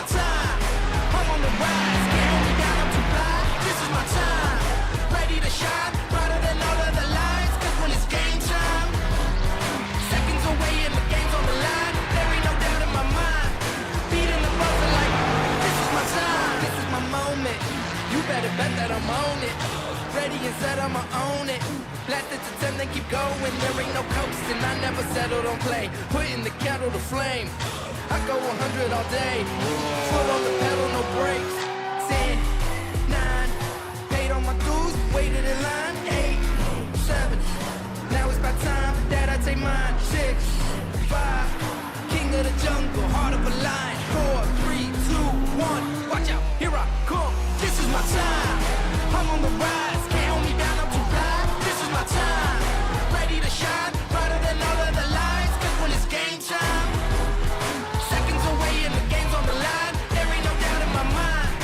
my time. I'm on the rise, can't hold me down, I'm too fly. This is my time, ready to shine, brighter than all of the lights. Cause when it's game time, seconds away and the game's on the line. There ain't no doubt in my mind, beating the buzzer like, this is my time, this is my moment. You better bet that I'm on it, ready and set, I'ma own it. Blast it to 10, then keep going, there ain't no coasting. I never settled on play, putting the kettle to flame. I go 100 all day, foot on the pedal, no brakes. 10, 9, paid all my dues, waited in line. 8, 7, now it's my time that I take mine. 6, 5, king of the jungle, heart of a lion. 4, 3, 2, 1, watch out, here I come. This is my time, I'm on the rise, can't hold me down, I'm too fly. This is my time, ready to shine, brighter than all of the lights. Cause when it's game time, seconds away and the game's on the line. There ain't no doubt in my mind,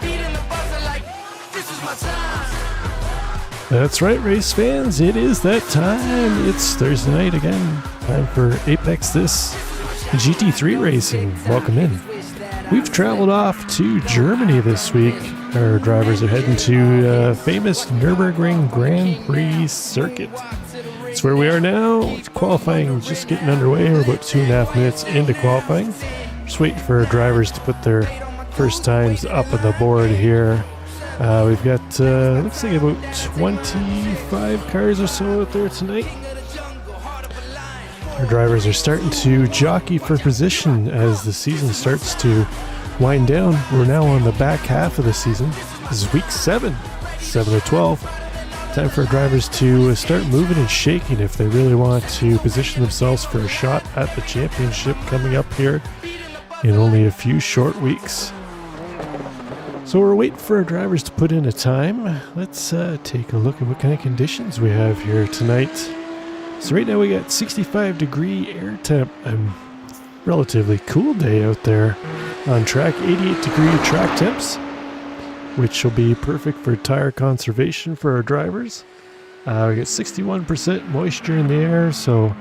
beating the buzzer like, this is my time. That's right, race fans, it is that time. It's Thursday night again. Time for APEX This GT3 racing. Welcome in. We've traveled off to Germany this week. Our drivers are heading to famous Nürburgring Grand Prix circuit. It's where we are now. It's qualifying just getting underway. We're about 2.5 minutes into qualifying. Just waiting for our drivers to put their first times up on the board here. We've got, looks like about 25 cars or so out there tonight. Our drivers are starting to jockey for position as the season starts to wind down. We're now on the back half of the season. This is week 7 to 12. Time for our drivers to start moving and shaking if they really want to position themselves for a shot at the championship coming up here in only a few short weeks. So we're waiting for our drivers to put in a time. Let's take a look at what kind of conditions we have here tonight. So right now we got 65 degree air temp. Relatively cool day out there on track. 88 degree track temps, which will be perfect for tire conservation for our drivers. We got 61% moisture in the air, so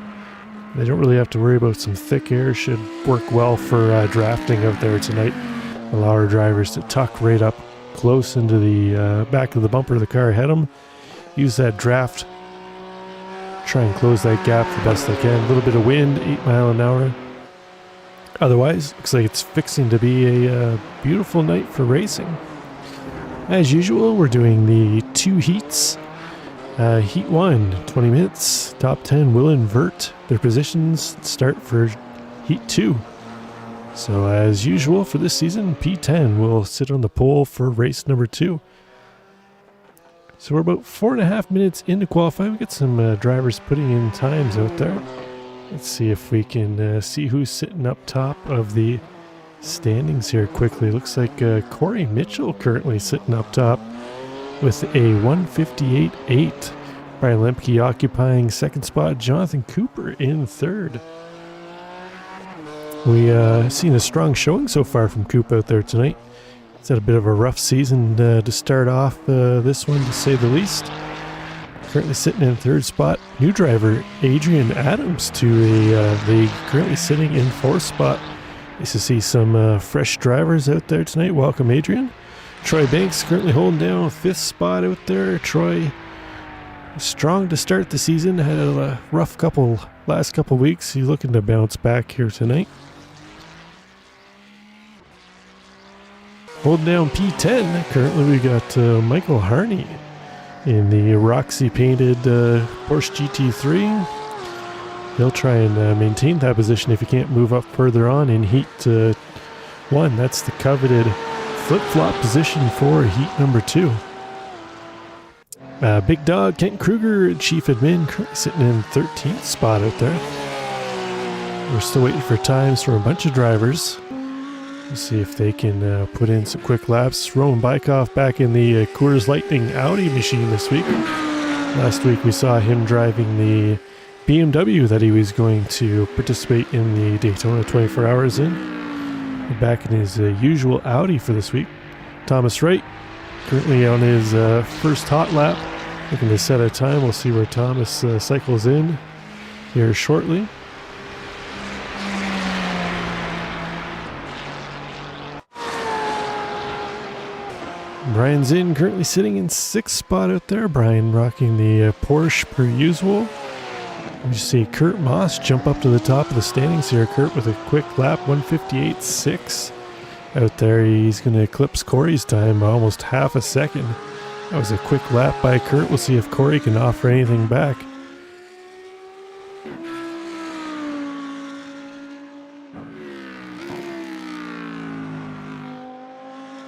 they don't really have to worry about some thick air. Should work well for drafting out there tonight. Allow our drivers to tuck right up close into the back of the bumper of the car ahead of them. Use that draft. Try and close that gap the best they can. A little bit of wind, 8 miles an hour. Otherwise, looks like it's fixing to be a beautiful night for racing. As usual, we're doing the 2 heats. Heat 1, 20 minutes. Top 10 will invert their positions. Start for Heat 2. So as usual for this season, P10 will sit on the pole for race number 2. So we're about 4.5 minutes into qualifying. We got some drivers putting in times out there. Let's see if we can see who's sitting up top of the standings here quickly. Looks like Corey Mitchell currently sitting up top with a 158.8. Brian Lemke occupying second spot. Jonathan Cooper in third. We seen a strong showing so far from Coop out there tonight. It's had a bit of a rough season to start off this one, to say the least. Currently sitting in third spot, new driver Adrian Adams to the currently sitting in fourth spot. Nice to see some fresh drivers out there tonight. Welcome, Adrian. Troy Banks currently holding down fifth spot out there. Troy strong to start the season. Had a rough last couple weeks. He's looking to bounce back here tonight. Holding down P10, currently we got Michael Harney in the Roxy painted Porsche GT3. He'll try and maintain that position if he can't move up further on in Heat 1. That's the coveted flip-flop position for Heat number 2. Big Dog Kent Kruger, Chief Admin, currently sitting in 13th spot out there. We're still waiting for times from a bunch of drivers. We'll see if they can put in some quick laps. Roman Bykoff back in the Coors Lightning Audi machine this week. Last week we saw him driving the BMW that he was going to participate in the Daytona 24 Hours in. Back in his usual Audi for this week. Thomas Wright currently on his first hot lap, looking to set a time. We'll see where Thomas cycles in here shortly. Brian's in, currently sitting in 6th spot out there. Brian rocking the Porsche per usual. You see Kurt Moss jump up to the top of the standings here. Kurt with a quick lap, 158.6 out there. He's going to eclipse Corey's time by almost half a second. That was a quick lap by Kurt. We'll see if Corey can offer anything back.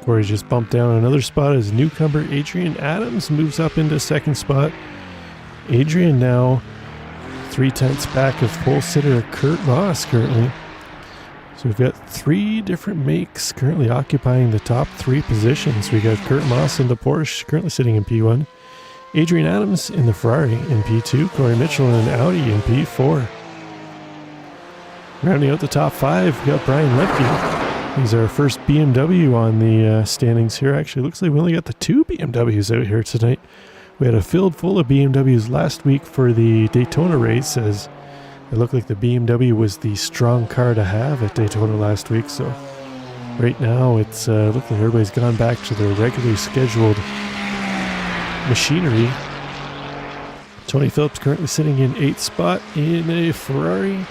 Corey just bumped down another spot as newcomer Adrian Adams moves up into 2nd spot. Adrian now 3/10 back of pole sitter Kurt Moss currently. So we've got 3 different makes currently occupying the top 3 positions. We got Kurt Moss in the Porsche currently sitting in P1. Adrian Adams in the Ferrari in P2. Corey Mitchell in an Audi in P4. Rounding out the top 5, we got Brian Lepke. He's our first BMW on the standings here. Actually, looks like we only got the 2 BMWs out here tonight. We had a field full of BMWs last week for the Daytona race, as it looked like the BMW was the strong car to have at Daytona last week. So right now it's looking like everybody's gone back to their regularly scheduled machinery. Tony Phillips currently sitting in 8th spot in a Ferrari.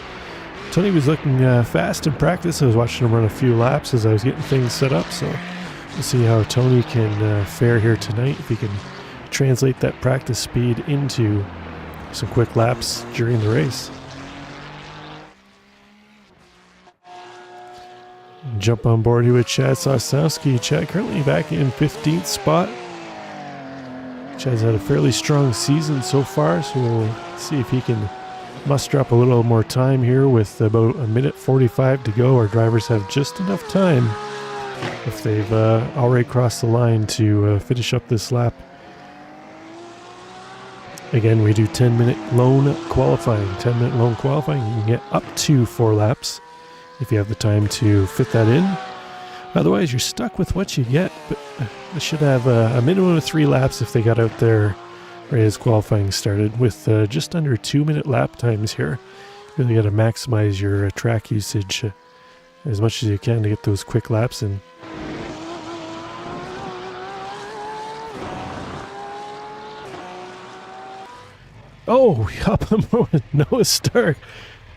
Tony was looking fast in practice. I was watching him run a few laps as I was getting things set up, so we'll see how Tony can fare here tonight, if he can translate that practice speed into some quick laps during the race. Jump on board here with Chad Sosnowski. Chad currently back in 15th spot. Chad's had a fairly strong season so far, so we'll see if he can muster up a little more time here with about 1:45 to go. Our drivers have just enough time, if they've already crossed the line, to finish up this lap. Again, we do 10-minute lone qualifying. 10-minute lone qualifying, you can get up to 4 laps if you have the time to fit that in. Otherwise, you're stuck with what you get, but they should have a minimum of 3 laps if they got out there right as qualifying started, with just under 2-minute lap times here. You really got to maximize your track usage as much as you can to get those quick laps in. Oh, we hop on board with Noah Stark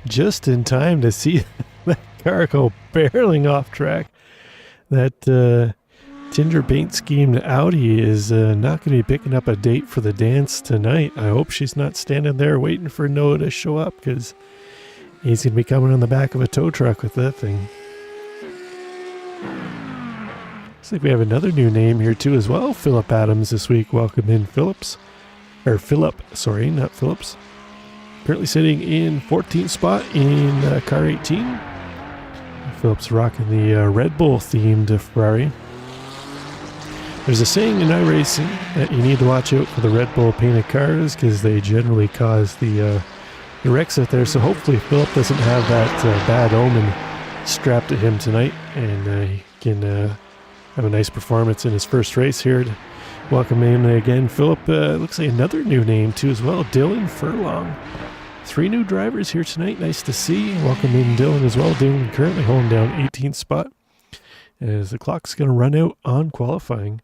just in time to see that car go barreling off track. That Tinder paint schemed Audi is not going to be picking up a date for the dance tonight. I hope she's not standing there waiting for Noah to show up, because he's going to be coming on the back of a tow truck with that thing. Looks like we have another new name here too as well. Philip Adams this week. Welcome in, Phillips. Or Philip, sorry, not Phillips. Currently sitting in 14th spot in car 18. Phillips rocking the Red Bull themed Ferrari. There's a saying in iRacing that you need to watch out for the Red Bull painted cars, because they generally cause the wrecks out there. So hopefully Philip doesn't have that bad omen strapped to him tonight, and he can have a nice performance in his first race here. Welcome in again, Philip. Looks like another new name too as well, Dylan Furlong. 3 new drivers here tonight. Nice to see. Welcome in Dylan as well. Dylan currently holding down 18th spot as the clock's going to run out on qualifying.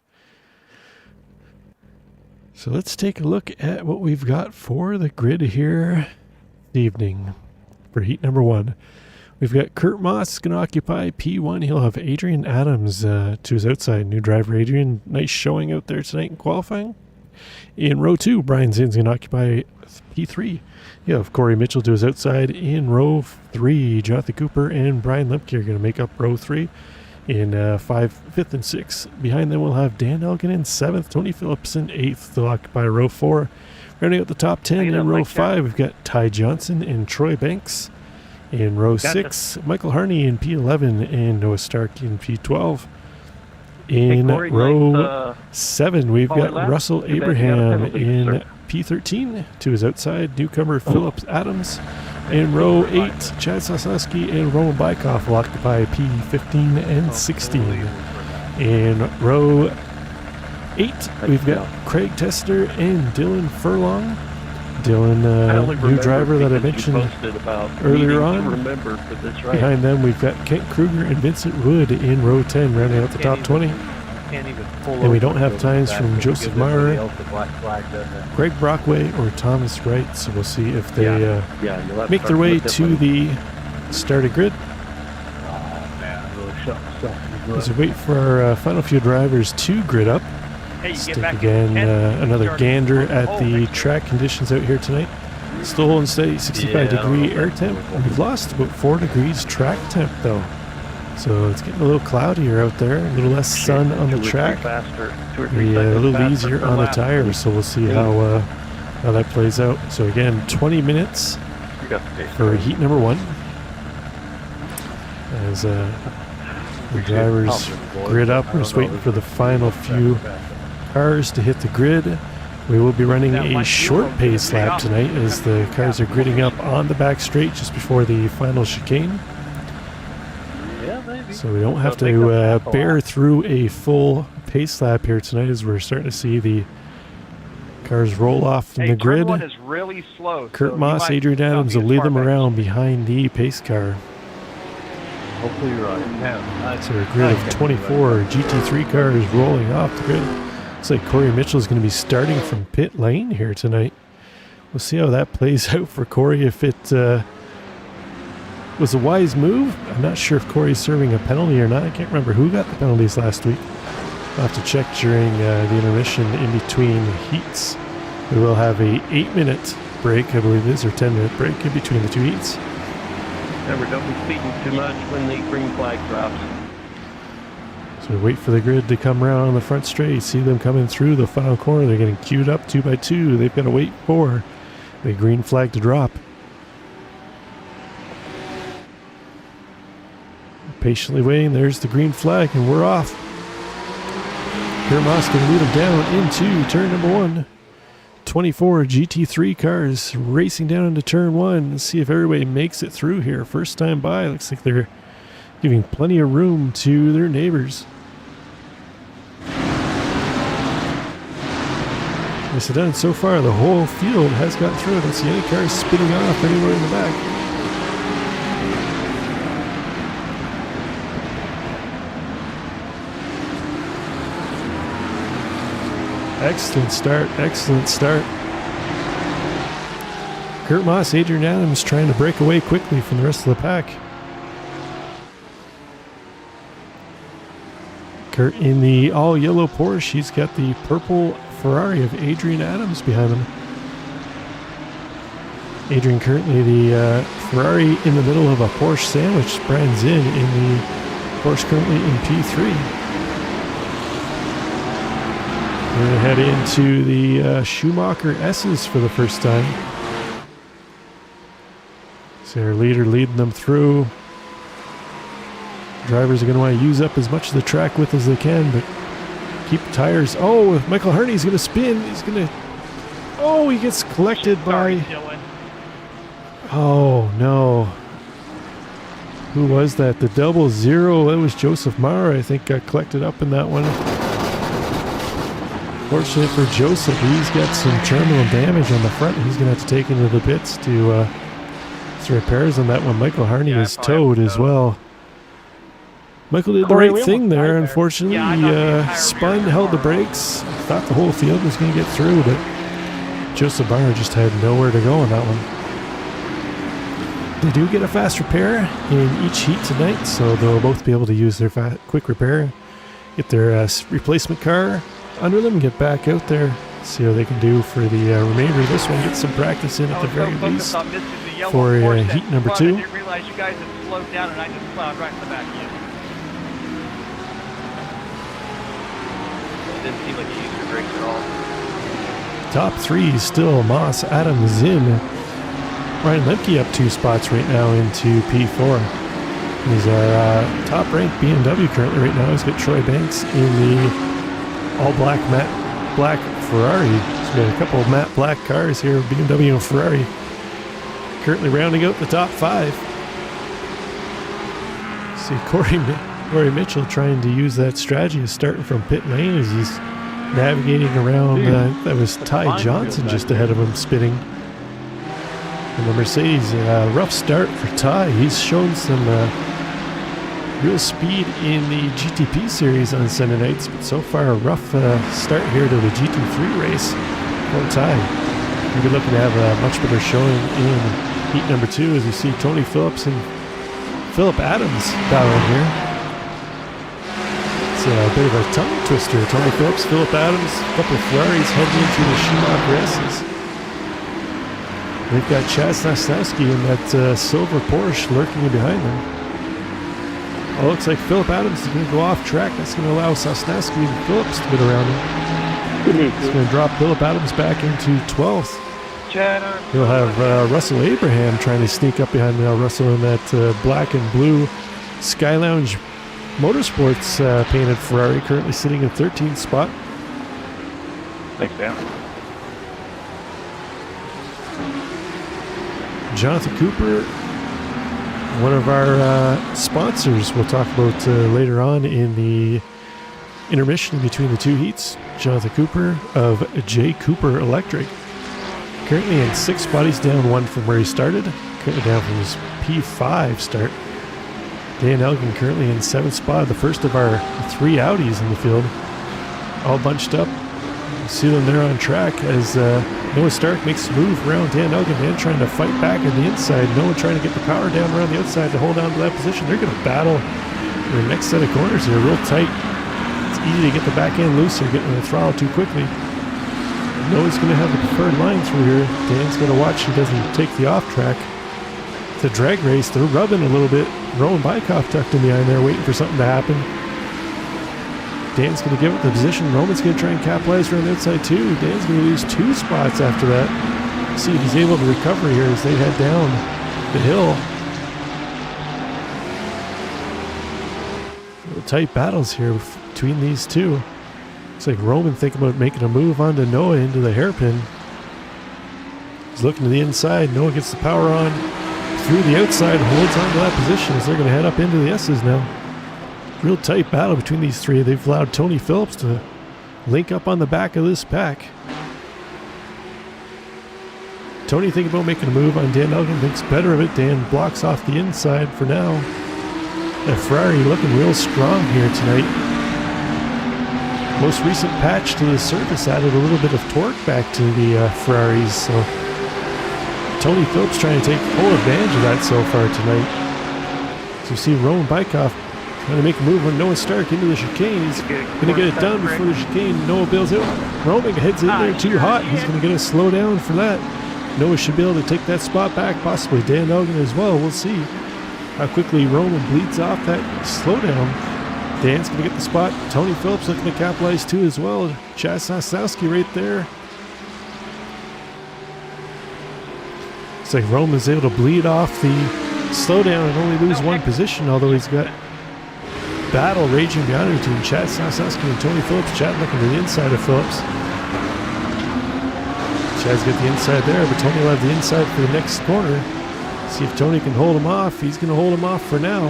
So let's take a look at what we've got for the grid here this evening for heat number 1. We've got Kurt Moss going to occupy P1. He'll have Adrian Adams to his outside. New driver Adrian, nice showing out there tonight in qualifying. In row 2, Brian Zinn's going to occupy P3. You have Corey Mitchell to his outside. In row 3, Jonathan Cooper and Brian Lemke are going to make up row 3. In 5th and 6th, behind them we'll have Dan Elgin in 7th, Tony Phillips in 8th. They'll occupy row 4. Rounding out the top 10 in row 5, we've got Ty Johnson and Troy Banks. In row 6, Michael Harney in P11 and Noah Stark in P12. In row 7, we've got Russell Abraham in P13 to his outside, newcomer Phillips Adams. In row 8, Chad Sosnowski and Roman Bykoff will occupy P15 and 16. In row 8, we've got Craig Tester and Dylan Furlong. Dylan, new driver that I mentioned earlier on. Behind them, we've got Kent Kruger and Vincent Wood in row 10, rounding out the top 20. can't even pull And we over don't have go times back from and Joseph give everybody Mara, else the black flag, doesn't it? Greg Brockway, or Thomas Wright. So we'll see if they Yeah, you'll have to make start their way with to the starting grid. Oh man, I really shot myself in the As foot. we wait for our final few drivers to grid up. Hey, you Let's get take back again in 10, another start gander on the at pole the next to it. track conditions out here tonight. Still holding steady, 65 Yeah, I don't know degree if air that's temp. doable. We've lost about 4 degrees track temp though. So it's getting a little cloudier out there, a little less sun on the track. 2 or 3 Be a seconds little faster easier per on the lap. tires, so we'll see how that plays out. So again, 20 minutes You got the taste. for heat number 1. As the drivers grid up, we're just waiting for the final few cars to hit the grid. We will be running a short pace lap tonight as the cars are gridding up on the back straight just before the final chicane. Yeah, maybe. So we don't have They'll make to up half a bear lap. through a full pace lap here tonight as we're starting to see the cars roll off from Hey, the turn grid. one is really slow. Kurt so you Moss, might Adrian not Adams be will as lead far them back. around behind the pace car. Hopefully you're right. Yeah, So a grid of 24 GT3 cars rolling off the grid. Looks like Corey Mitchell is going to be starting from pit lane here tonight. We'll see how that plays out for Corey, if it was a wise move. I'm not sure if Corey's serving a penalty or not. I can't remember who got the penalties last week. I'll have to check during the intermission in between heats. We will have a 8-minute break, I believe it is, or 10-minute break in between the two heats. Remember, don't be speeding too much when the green flag drops. So we wait for the grid to come around on the front straight. See them coming through the final corner. They're getting queued up 2 by 2. They've got to wait for the green flag to drop. Patiently waiting. There's the green flag, and we're off. Kurt Moss can lead them down into turn number 1. 24 GT3 cars racing down into turn 1. Let's see if everybody makes it through here. First time by. Looks like they're giving plenty of room to their neighbors. Nicely done. So far, the whole field has got through. I don't see any cars spinning off anywhere in the back. Excellent start, excellent start. Kurt Moss, Adrian Adams trying to break away quickly from the rest of the pack. Kurt in the all-yellow Porsche. He's got the purple Ferrari of Adrian Adams behind him. Adrian currently the Ferrari in the middle of a Porsche sandwich. Brian Zinn in the Porsche currently in P3. We're going to head into the Schumacher S's for the first time. See our leader leading them through. Drivers are going to want to use up as much of the track width as they can, but keep the tires. Oh, Michael Harney's going to spin. He's going to... Oh, he gets collected Sorry, by... Dylan. Oh, no. Who was that? The 00. That was Joseph Mara, I think, got collected up in that one. Fortunately for Joseph, he's got some terminal damage on the front. He's going to have to take into the pits to repairs on that one. Michael Harney Yeah, is probably towed have as to. well. Michael did Corey, the we right thing almost there. died there. Unfortunately, Yeah, I he thought the entire spun, rear held the car- brakes. Thought the whole field was going to get through, but Joseph Barner just had nowhere to go on that one. They do get a fast repair in each heat tonight, so they'll both be able to use their quick repair, get their replacement car under them, get back out there, see how they can do for the remainder of this one, get some practice in I at the was very so focused least. on missing the yellow for, Porsche heat that number front, 2. I didn't realize you guys had slowed down, and I just plowed right in the back of you. It didn't seem like you used your brakes at all. Top 3 still Moss, Adams, Zinn. Ryan Lemke up 2 spots right now into P4. He's our top-ranked BMW currently right now. He's got Troy Banks in the all-black matte black Ferrari. He's got a couple of matte black cars here, BMW and Ferrari. Currently rounding out the top 5. See Corey Mitchell trying to use that strategy of starting from pit lane as he's navigating around. That was Ty Johnson just ahead of him spinning. And the Mercedes, rough start for Ty. He's shown some real speed in the GTP series on Sunday nights, but so far a rough start here to the GT3 race. One time. We'll be looking to have a much better showing in heat number 2 as you see Tony Phillips and Philip Adams battling here. It's a bit of a tongue twister. Tony Phillips, Philip Adams, a couple of Ferraris heading into the Schumacher S's. They've got Chad Sosnowski in that silver Porsche lurking in behind them. Oh, looks like Philip Adams is going to go off track. That's going to allow Sosnowski and Phillips to get around him. It's going to drop Philip Adams back into 12th. He'll have Russell Abraham trying to sneak up behind now. Russell in that black and blue Sky Lounge Motorsports painted Ferrari, currently sitting in 13th spot. Thanks, Dan. Jonathan Cooper, one of our sponsors we'll talk about later on in the intermission between the two heats. Jonathan Cooper of J. Cooper Electric. Currently in 6th spot, he's down 1 from where he started. Currently down from his P5 start. Dan Elgin currently in 7th spot, the first of our 3 Audis in the field. All bunched up. You see them there on track as Noah Stark makes a move around Dan Elgin. Dan trying to fight back on the inside. Noah trying to get the power down around the outside to hold on to that position. They're going to battle in the next set of corners here, real tight. It's easy to get the back end loose or getting the throttle too quickly. Noah's going to have the preferred line through here. Dan's going to watch he doesn't take the off track. It's a drag race. They're rubbing a little bit. Roman Bykoff tucked in behind there waiting for something to happen. Dan's going to give it the position. Roman's going to try and capitalize around the outside too. Dan's going to lose 2 spots after that. See if he's able to recover here as they head down the hill. Little tight battles here between these two. Looks like Roman thinking about making a move onto Noah into the hairpin. He's looking to the inside. Noah gets the power on through the outside, holds on to that position as they're going to head up into the S's now. Real tight battle between these three. They've allowed Tony Phillips to link up on the back of this pack. Tony thinking about making a move on Dan Elgin, thinks better of it. Dan blocks off the inside for now. And Ferrari looking real strong here tonight. Most recent patch to the surface added a little bit of torque back to the Ferraris, so Tony Phillips trying to take full advantage of that so far tonight. So you see Roman Bykoff trying to make a move on Noah Stark into the chicane. He's going to get it done before the chicane. Noah bails out. Roman heads in there too hot. He's going to get a slow down for that. Noah should be able to take that spot back, possibly Dan Elgin as well. We'll see how quickly Roman bleeds off that slowdown. Dan's going to get the spot. Tony Phillips looking to capitalize too as well. Chad Sosnowski right there. It's like Roman's able to bleed off the slowdown and only lose 1 position, although he's got battle raging behind him between Chad Sosnowski and Tony Phillips. Chad looking to the inside of Phillips. Chad's got the inside there, but Tony will have the inside for the next corner. See if Tony can hold him off. He's going to hold him off for now.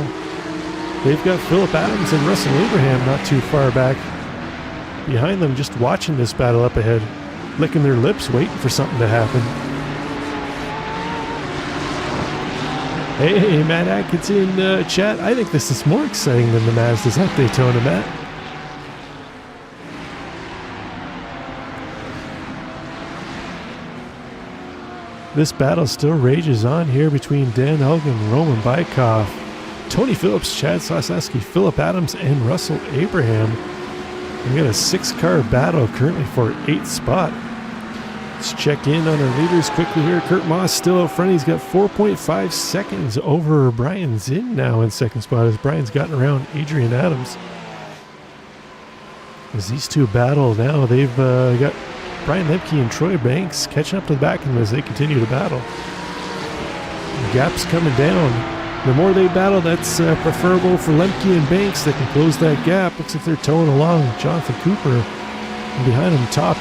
They've got Philip Adams and Russell Abraham not too far back behind them, just watching this battle up ahead, licking their lips, waiting for something to happen. Hey, Matt Atkins in chat. I think this is more exciting than the Mazdas at Daytona, Matt. This battle still rages on here between Dan Elgin, Roman Bykoff, Tony Phillips, Chad Sosnowski, Philip Adams, and Russell Abraham. We got a 6-car battle currently for 8th spot. Let's check in on our leaders quickly here. Kurt Moss still out front. He's got 4.5 seconds over Brian Zinn now in 2nd spot as Brian's gotten around Adrian Adams. As these two battle now, they've got Brian Lemke and Troy Banks catching up to the back of them as they continue to battle. The gap's coming down. The more they battle, that's preferable for Lemke and Banks. They can close that gap. Looks like they're towing along Jonathan Cooper. And behind him, top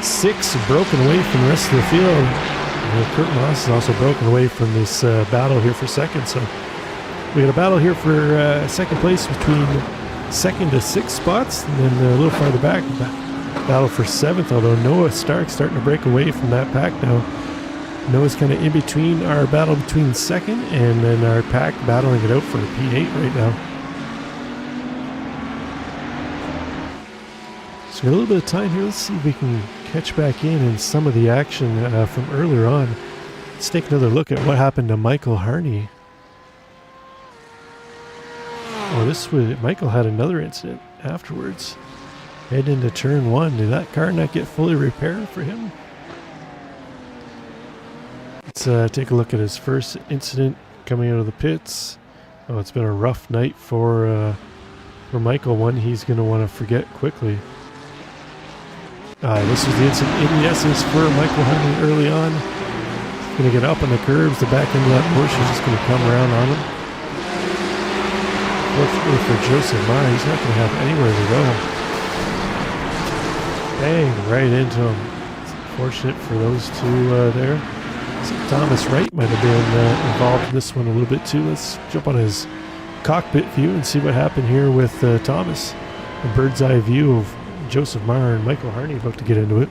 6 broken away from the rest of the field. And Kurt Moss is also broken away from this battle here for 2nd. So we got a battle here for 2nd place between 2nd to 6th spots. And then a little farther back, battle for 7th. Although Noah Stark starting to break away from that pack now. Noah's kind of in between our battle between second and then our pack battling it out for a P8 right now. So we got a little bit of time here. Let's see if we can catch back in some of the action from earlier on. Let's take another look at what happened to Michael Harney. Oh, Michael had another incident afterwards. Head into turn 1. Did that car not get fully repaired for him? Let's take a look at his first incident coming out of the pits. Oh, it's been a rough night for Michael. One he's going to want to forget quickly. This was the incident in the essence for Michael Harney early on. He's going to get up on the curves. The back end of that Porsche is just going to come around on him. Fortunately for Joseph Meyer, he's not going to have anywhere to go. Bang, right into him. It's unfortunate for those two there. So Thomas Wright might have been involved in this one a little bit too. Let's jump on his cockpit view and see what happened here with Thomas. A bird's eye view of Joseph Meyer and Michael Harney about to get into it.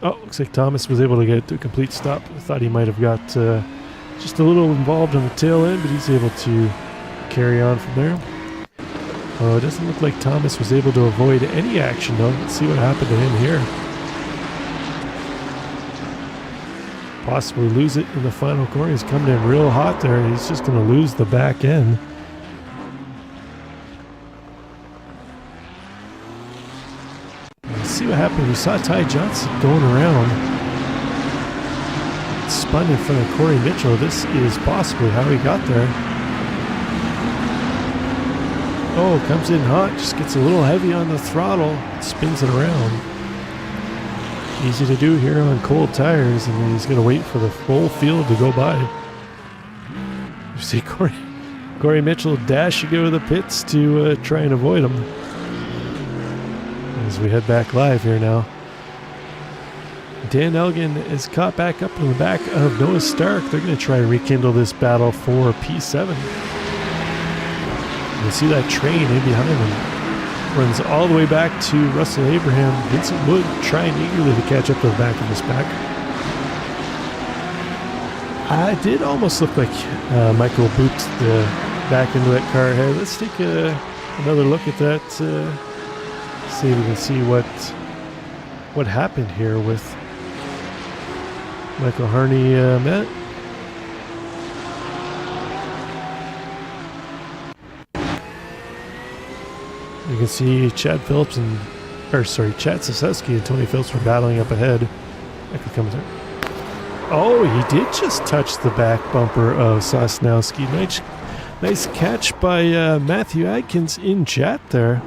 Oh, looks like Thomas was able to get to a complete stop. I thought he might have got just a little involved on the tail end, but he's able to carry on from there. Oh, it doesn't look like Thomas was able to avoid any action though. Let's see what happened to him here. Possibly lose it in the final corner. He's coming in real hot there. He's just going to lose the back end. Let's see what happened. We saw Ty Johnson going around. Spun in front of Corey Mitchell. This is possibly how he got there. Oh, comes in hot. Just gets a little heavy on the throttle. Spins it around. Easy to do here on cold tires, and then he's going to wait for the whole field to go by. You see Corey Mitchell dashing out of the pits to try and avoid him. As we head back live here now. Dan Elgin is caught back up in the back of Noah Stark. They're going to try and rekindle this battle for P7. You see that train in behind them. Runs all the way back to Russell Abraham. Vincent Wood trying eagerly to catch up to the back of this pack. It did almost look like Michael booped the back into that car ahead. Let's take another look at that. See if we can see what happened here with Michael Harney, Matt. You can see Chad Sosowski and Tony Phillips were battling up ahead. That could come through. Oh, he did just touch the back bumper of Sosnowski. Nice catch by Matthew Adkins in chat there.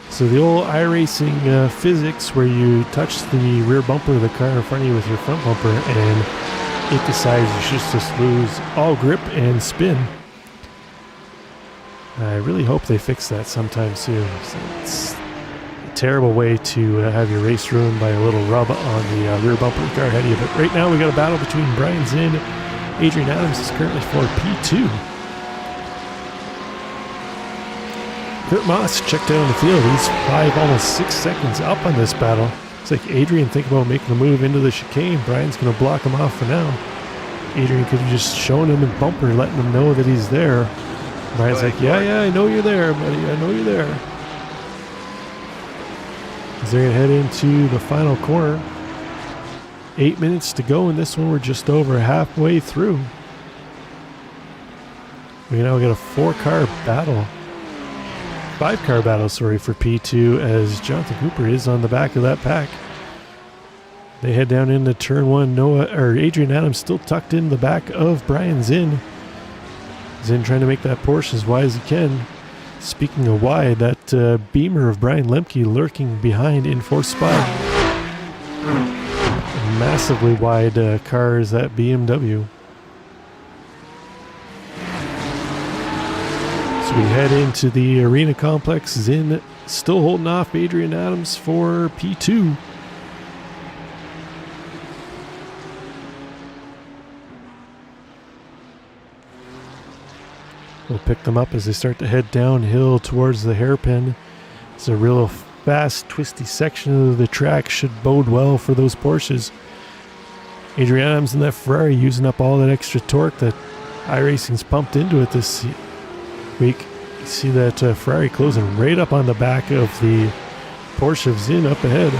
So the old iRacing physics where you touch the rear bumper of the car in front of you with your front bumper and it decides you should just lose all grip and spin. I really hope they fix that sometime soon. So it's a terrible way to have your race ruined by a little rub on the rear bumper of the car ahead of you. But right now we got a battle between Brian Zinn. Adrian Adams is currently for P2. Kurt Moss checked out on the field. He's 5, almost 6 seconds up on this battle. It's like Adrian thinking about making a move into the chicane. Brian's going to block him off for now. Adrian could have just shown him a bumper, letting him know that he's there. Brian's like, yeah, I know you're there, buddy. I know you're there. As they're going to head into the final corner. 8 minutes to go in this one. We're just over halfway through. We now got a 4-car battle. 5-car battle, sorry, for P2 as Jonathan Cooper is on the back of that pack. They head down into turn 1. Adrian Adams still tucked in the back of Brian Zinn. Zinn trying to make that Porsche as wide as he can. Speaking of wide, that Beamer of Brian Lemke lurking behind in 4th spot. Massively wide car is that BMW. So we head into the arena complex. Zinn still holding off Adrian Adams for P2. We'll pick them up as they start to head downhill towards the hairpin. It's a real fast, twisty section of the track should bode well for those Porsches. Adrian Adams and that Ferrari using up all that extra torque that iRacing's pumped into it this week. You see that Ferrari closing right up on the back of the Porsche of Zinn up ahead.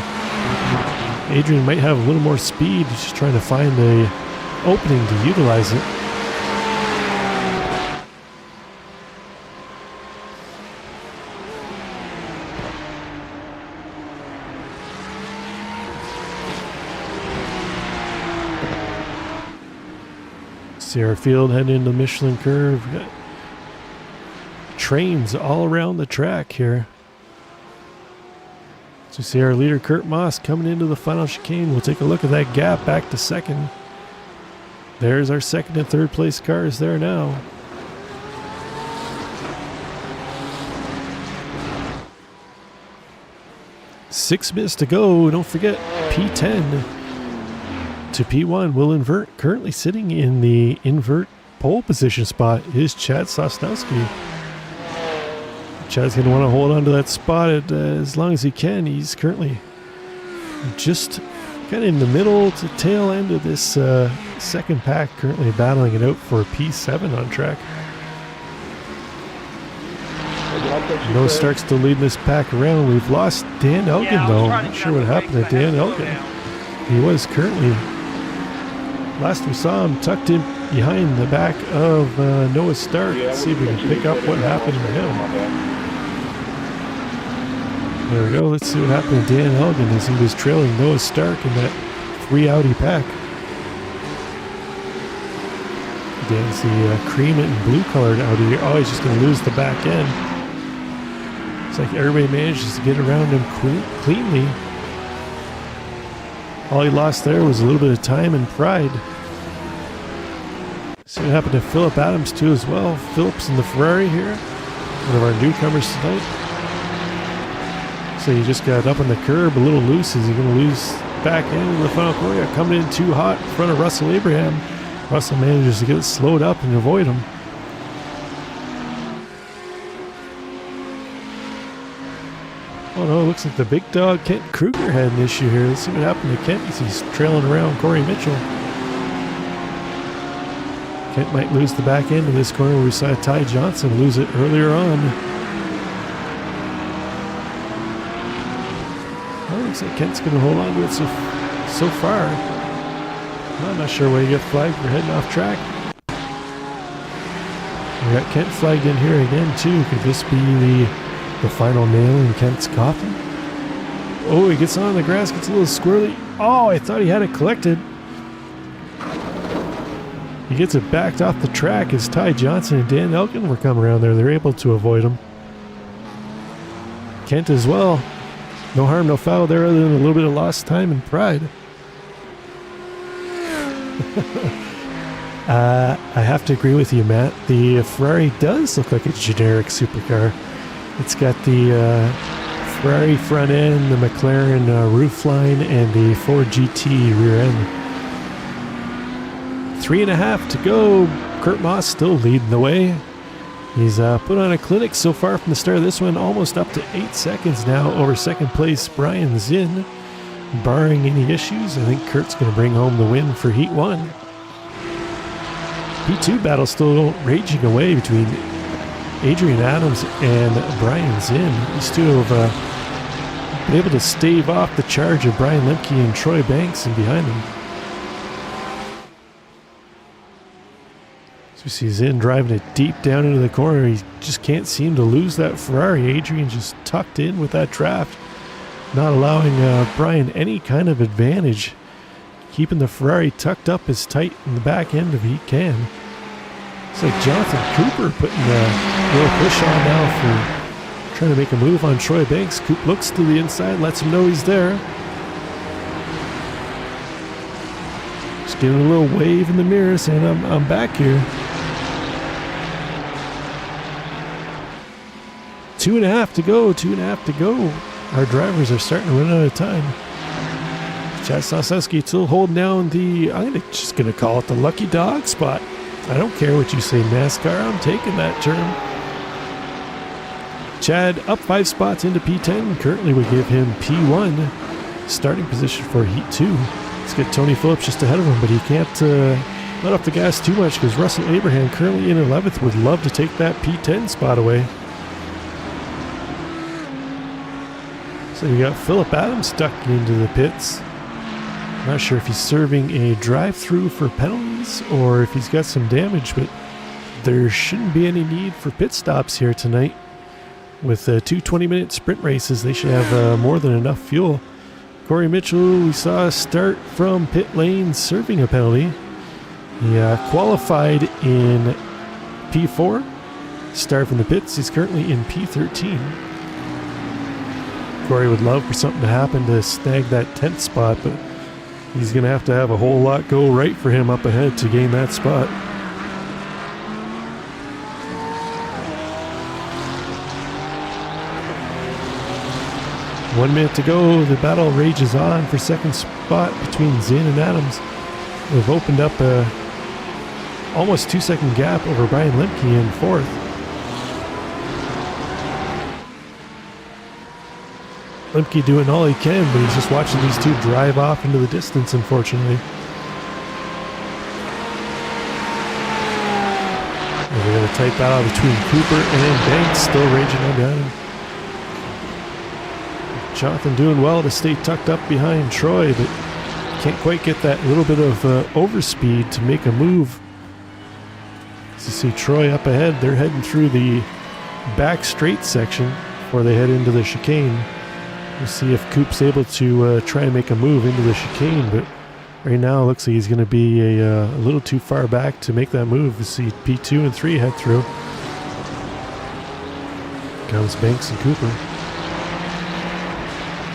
Adrian might have a little more speed, just trying to find the opening to utilize it. Sierra Field heading into the Michelin curve. We've got trains all around the track here. So we see our leader Kurt Moss coming into the final chicane. We'll take a look at that gap back to second. There's our second and third place cars there now. Six minutes to go. Don't forget P10 to P1 will invert. Currently sitting in the invert pole position spot is Chad Sosnowski. Chad's going to want to hold on to that spot as long as he can. He's currently just kind of in the middle to tail end of this second pack, currently battling it out for P7 on track. No Stark's still leading this pack around. We've lost Dan Elgin though. I'm not sure what happened to Dan Elgin. He was currently, last we saw him, tucked in behind the back of Noah Stark. Let's see if we can pick up what happened to him. There we go. Let's see what happened to Dan Elgin as he was trailing Noah Stark in that 3 Audi pack. Dan's the cream and blue colored Audi. Oh, he's just going to lose the back end. It's like everybody manages to get around him cleanly. All he lost there was a little bit of time and pride. See what happened to Philip Adams too as well. Philip's in the Ferrari here. One of our newcomers tonight. So he just got up on the curb a little loose. Is he going to lose back end in the final corner? Coming in too hot in front of Russell Abraham. Russell manages to get it slowed up and avoid him. Oh no, it looks like the big dog Kent Kruger had an issue here. Let's see what happened to Kent as he's trailing around Corey Mitchell. Kent might lose the back end of this corner where we saw Ty Johnson lose it earlier on. Well, looks like Kent's going to hold on to it so far. I'm not sure why you get flagged for heading off track. We got Kent flagged in here again too. Could this be the final nail in Kent's coffin? Oh, he gets on the grass, gets a little squirrely. Oh, I thought he had it collected. He gets it backed off the track as Ty Johnson and Dan Elkin were coming around there. They're able to avoid him. Kent as well. No harm, no foul there other than a little bit of lost time and pride. I have to agree with you, Matt. The Ferrari does look like a generic supercar. It's got the Ferrari front end, the McLaren roofline, and the Ford GT rear end. 3.5 to go. Kurt Moss still leading the way. He's put on a clinic so far from the start of this one, almost up to 8 seconds now over second place Brian Zinn. Barring any issues, I think Kurt's going to bring home the win for Heat 1. P2 battle still raging away between Adrian Adams and Brian Zinn. These two have been able to stave off the charge of Brian Lemke and Troy Banks and behind them. So we see Zinn driving it deep down into the corner. He just can't seem to lose that Ferrari. Adrian just tucked in with that draft, not allowing Brian any kind of advantage, keeping the Ferrari tucked up as tight in the back end if he can. It's like Jonathan Cooper putting a little push on now for trying to make a move on Troy Banks. Coop looks to the inside, lets him know he's there. Just giving a little wave in the mirror saying, I'm back here. 2.5 to go, 2.5 to go. Our drivers are starting to run out of time. Chad Sosnowski still holding down the, I'm just going to call it the lucky dog spot. I don't care what you say, NASCAR. I'm taking that term. Chad up 5 spots into P10. Currently would give him P1 starting position for Heat 2. Let's get Tony Phillips just ahead of him, but he can't let off the gas too much because Russell Abraham, currently in 11th, would love to take that P10 spot away. So we got Phillip Adams stuck into the pits. Not sure if he's serving a drive-through for penalties or if he's got some damage, but there shouldn't be any need for pit stops here tonight. With 2 20-minute sprint races, they should have more than enough fuel. Corey Mitchell, we saw start from pit lane serving a penalty. He qualified in P4, started from the pits. He's currently in P13. Corey would love for something to happen to snag that 10th spot, but he's going to have a whole lot go right for him up ahead to gain that spot. One minute to go. The battle rages on for second spot between Zinn and Adams. We've opened up a almost 2-second gap over Brian Lemke in 4th. Lemke doing all he can, but he's just watching these two drive off into the distance, unfortunately. And we got a tight battle between Cooper and Banks, still raging on behind him. Jonathan doing well to stay tucked up behind Troy, but can't quite get that little bit of overspeed to make a move. As you see Troy up ahead, they're heading through the back straight section before they head into the chicane. We'll see if Coop's able to try and make a move into the chicane, but right now it looks like he's going to be a little too far back to make that move. We see P2 and 3 head through. Comes Banks and Cooper.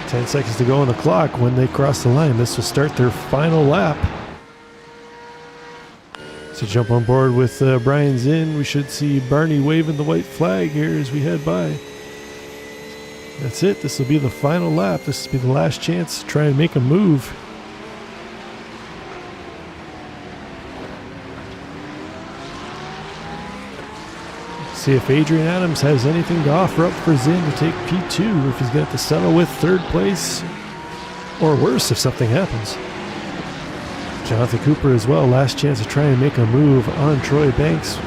10 seconds to go on the clock when they cross the line. This will start their final lap. So jump on board with Brian Zinn. We should see Barney waving the white flag here as we head by. That's it. This will be the final lap. This will be the last chance to try and make a move. See if Adrian Adams has anything to offer up for Zinn to take P2, if he's got to settle with 3rd place, or worse if something happens. Jonathan Cooper as well, last chance to try and make a move on Troy Banks.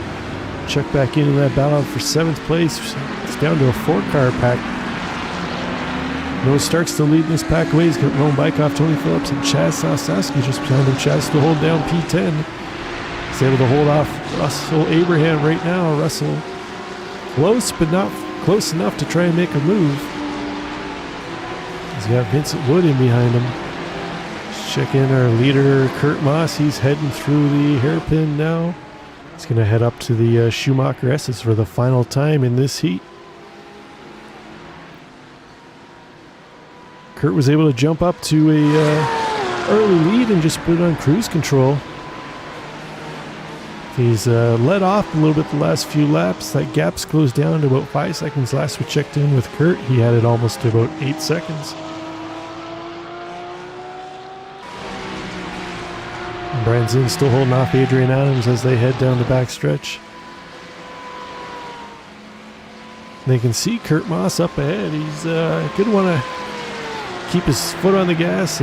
Check back into that battle for 7th place. It's down to a 4-car pack. Noah Stark's still leading this pack away. He's got Roman Bykoff, Tony Phillips, and Chaz Sosowski just behind him. Chaz to hold down P10. He's able to hold off Russell Abraham right now. Russell close, but not close enough to try and make a move. He's got Vincent Wood in behind him. Let's check in our leader, Kurt Moss. He's heading through the hairpin now. He's going to head up to the Schumacher S's for the final time in this heat. Kurt was able to jump up to a early lead and just put it on cruise control. He's let off a little bit the last few laps. That gap's closed down to about 5 seconds. Last we checked in with Kurt, he had it almost to about 8 seconds. And Brian Zinn still holding off Adrian Adams as they head down the back stretch. They can see Kurt Moss up ahead. He's going to want to keep his foot on the gas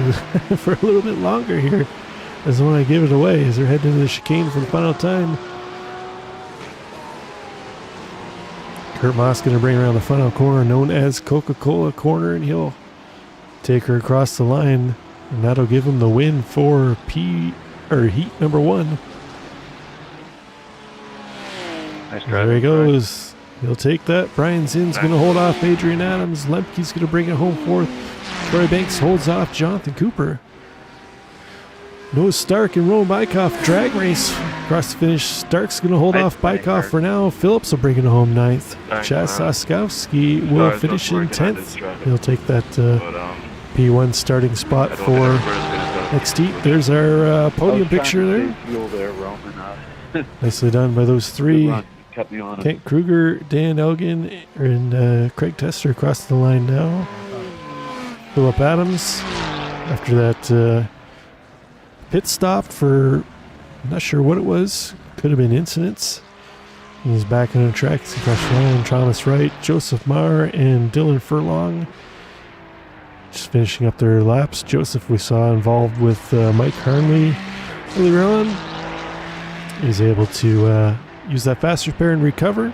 for a little bit longer here. Doesn't want to give it away as they're heading into the chicane for the final time. Kurt Moss going to bring around the final corner known as Coca-Cola corner, and he'll take her across the line, and that'll give him the win for heat number 1. Nice drive. There he goes. He'll take that. Brian Zinn's going to hold off Adrian Adams. Lemke's going to bring it home 4th. Troy Banks holds off Jonathan Cooper. Noah Stark and Roman Bykoff drag race across the finish. Stark's going to hold off Bykoff for now. Phillips will bring it home 9th. Chaz Sosowski will finish in 10th. He'll take that P1 starting spot for next heat. There's our podium picture there. Nicely done by those 3. Kent Kruger, Dan Elgin, and Craig Tester across the line now. Phillip Adams, after that pit stop for, I'm not sure what it was, could have been incidents. He's back on the track. He's across the line. Thomas Wright, Joseph Marr, and Dylan Furlong just finishing up their laps. Joseph we saw involved with Mike Harnley earlier on. He's able to use that faster pair and recover.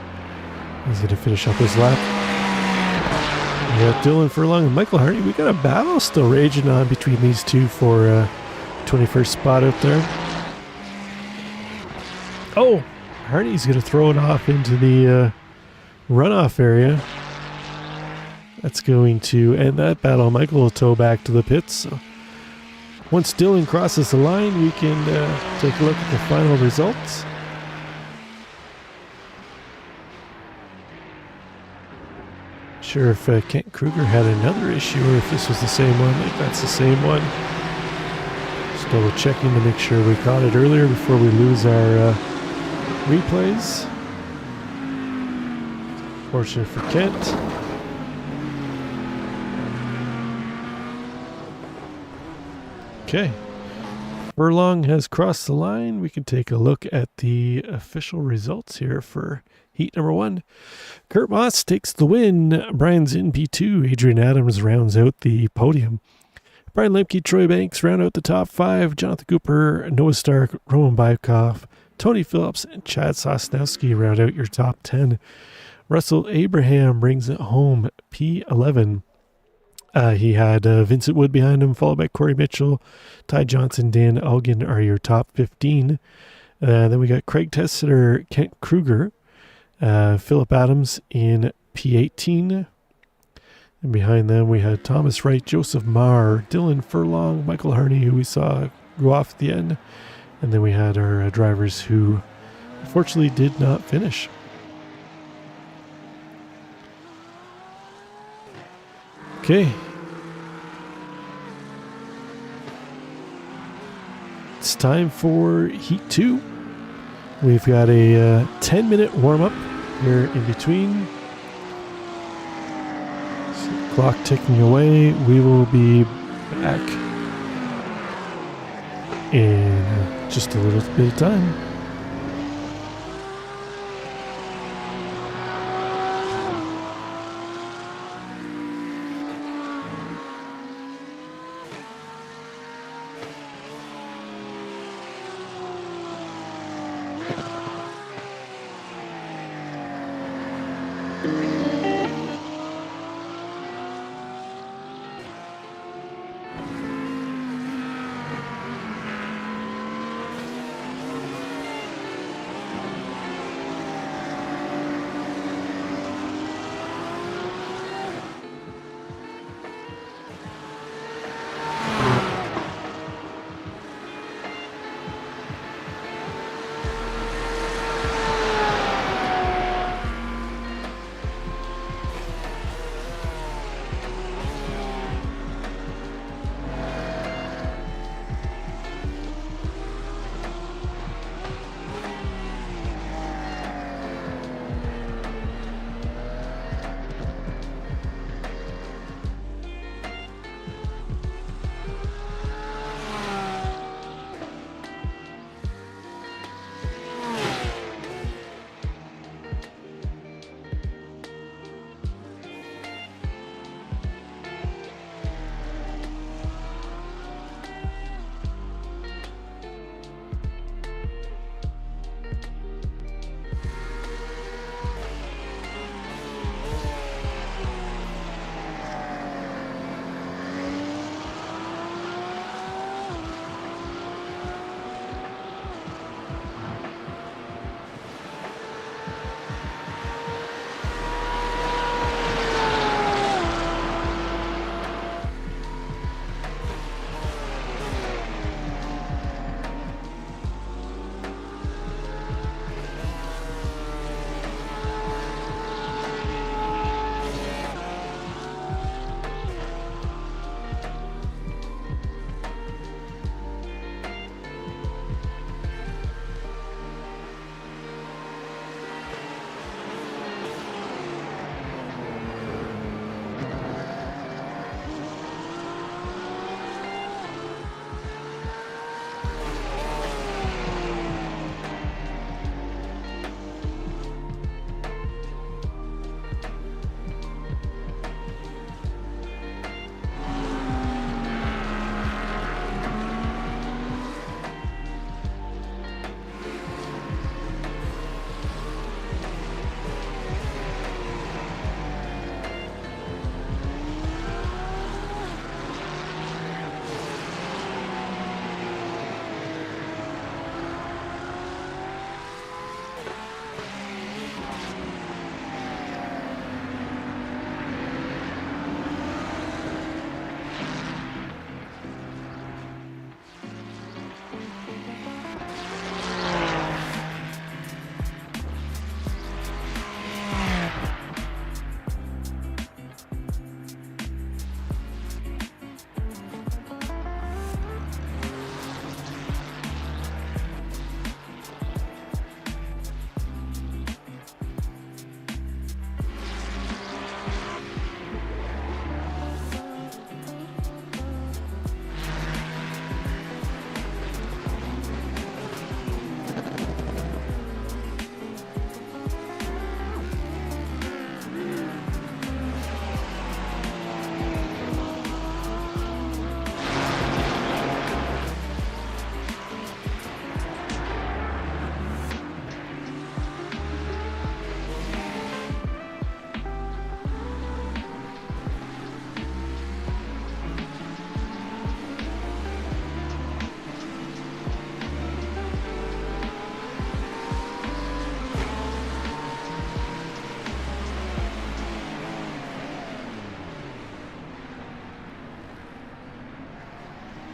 He's going to finish up his lap. We got Dylan Furlong and Michael Harney. We got a battle still raging on between these two for 21st spot out there. Oh, Harney's going to throw it off into the runoff area. That's going to end that battle. Michael will tow back to the pits. So once Dylan crosses the line, we can take a look at the final results. Sure if Kent Kruger had another issue or if this was the same one. I think that's the same one. Just double checking to make sure we caught it earlier before we lose our replays. Fortunate for Kent. Okay. Furlong has crossed the line. We can take a look at the official results here for heat number 1. Kurt Moss takes the win. Brian's in P2. Adrian Adams rounds out the podium. Brian Lemke, Troy Banks round out the top 5. Jonathan Cooper, Noah Stark, Roman Baikov, Tony Phillips, and Chad Sosnowski round out your top 10. Russell Abraham brings it home, P11. He had Vincent Wood behind him, followed by Corey Mitchell, Ty Johnson, Dan Elgin are your top 15. Then we got Craig Tessiter, Kent Kruger, Philip Adams in P18. And behind them we had Thomas Wright, Joseph Marr, Dylan Furlong, Michael Harney, who we saw go off at the end. And then we had our drivers who unfortunately did not finish. Okay. It's time for Heat 2. We've got a 10-minute warm-up here in between. So clock ticking away. We will be back in just a little bit of time.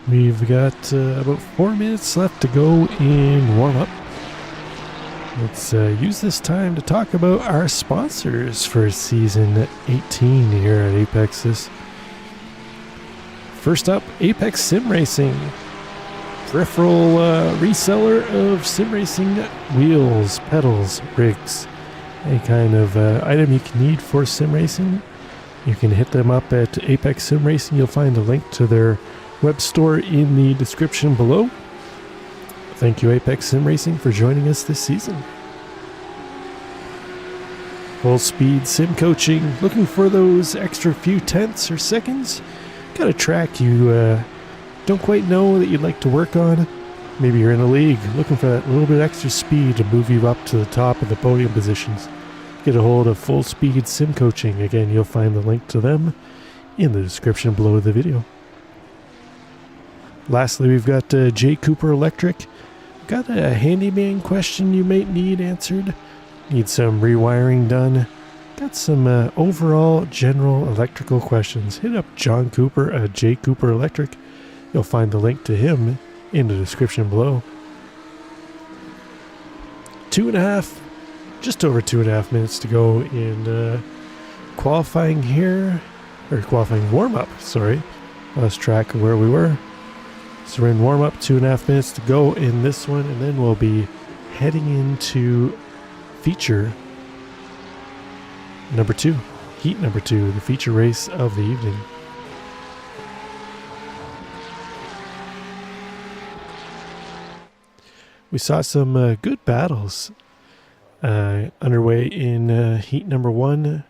We've got about 4 minutes left to go in warm-up. Let's use this time to talk about our sponsors for Season 18 here at APEX This. First up, APEX Sim Racing. Peripheral reseller of sim racing wheels, pedals, rigs, any kind of item you can need for sim racing. You can hit them up at APEX Sim Racing. You'll find a link to their web store in the description below. Thank you, APEX Sim Racing, for joining us this season. Full speed sim coaching. Looking for those extra few tenths or seconds? Got a track you don't quite know that you'd like to work on? Maybe you're in a league looking for that little bit extra speed to move you up to the top of the podium positions. Get a hold of Full Speed Sim Coaching. Again, you'll find the link to them in the description below the video. Lastly, we've got J. Cooper Electric. Got a handyman question you might need answered. Need some rewiring done. Got some overall general electrical questions. Hit up John Cooper at J. Cooper Electric. You'll find the link to him in the description below. Just over 2.5 minutes to go in qualifying here, or qualifying warm-up, sorry. Lost track of where we were. So we're in warm-up, 2.5 minutes to go in this one, and then we'll be heading into feature number 2, heat number 2, the feature race of the evening. We saw some good battles underway in heat number 1.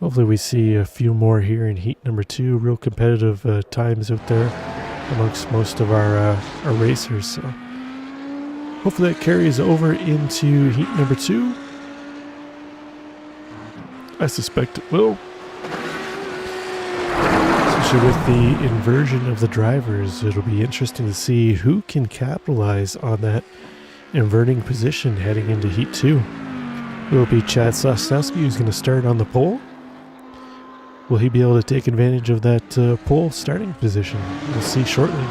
Hopefully we see a few more here in heat number 2. Real competitive times out there amongst most of our racers. So hopefully that carries over into heat number 2. I suspect it will. Especially with the inversion of the drivers, it'll be interesting to see who can capitalize on that inverting position heading into Heat 2. Will it be Chad Sosnowski who's going to start on the pole? Will he be able to take advantage of that pole starting position? We'll see shortly.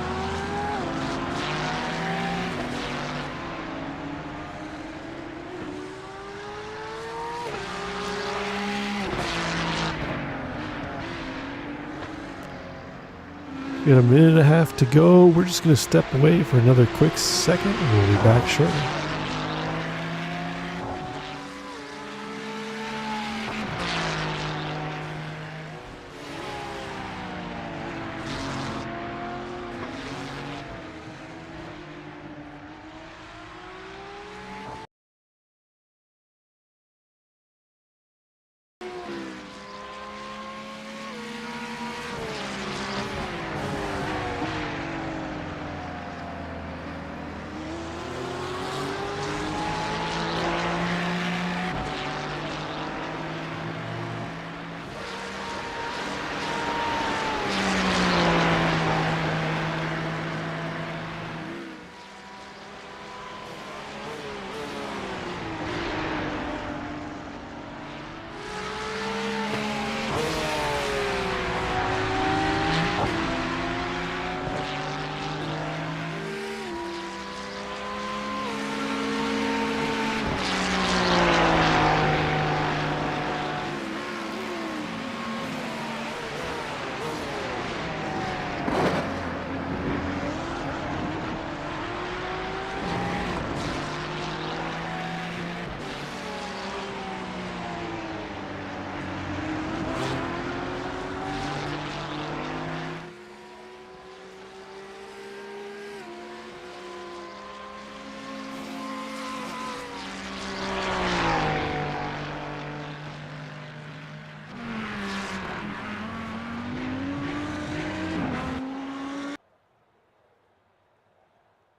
We got a minute and a half to go. We're just going to step away for another quick second and we'll be back shortly.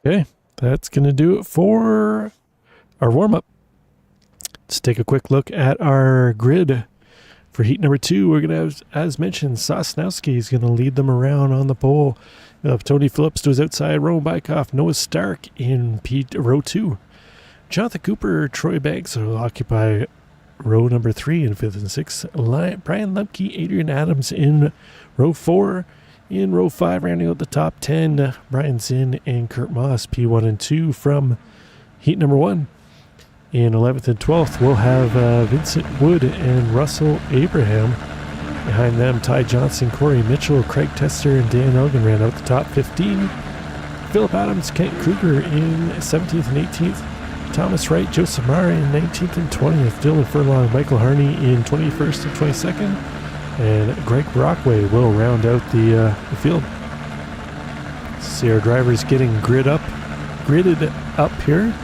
Okay, that's going to do it for our warm-up. Let's take a quick look at our grid. For heat number 2, we're going to have, as mentioned, Sosnowski is going to lead them around on the pole. Tony Phillips to his outside, Roman Bykoff, Noah Stark in row 2. Jonathan Cooper, Troy Banks will occupy row number 3 in 5th and 6th. Brian Lemke, Adrian Adams in row 4. In row 5, rounding out the top 10, Brian Zinn and Kurt Moss, P1 and 2 from heat number 1. In 11th and 12th, we'll have Vincent Wood and Russell Abraham. Behind them, Ty Johnson, Corey Mitchell, Craig Tester, and Dan Elgin ran out the top 15. Philip Adams, Kent Kruger in 17th and 18th. Thomas Wright, Joseph Mara in 19th and 20th. Dylan Furlong, Michael Harney in 21st and 22nd. And Greg Brockway will round out the field. See our drivers getting gridded up here.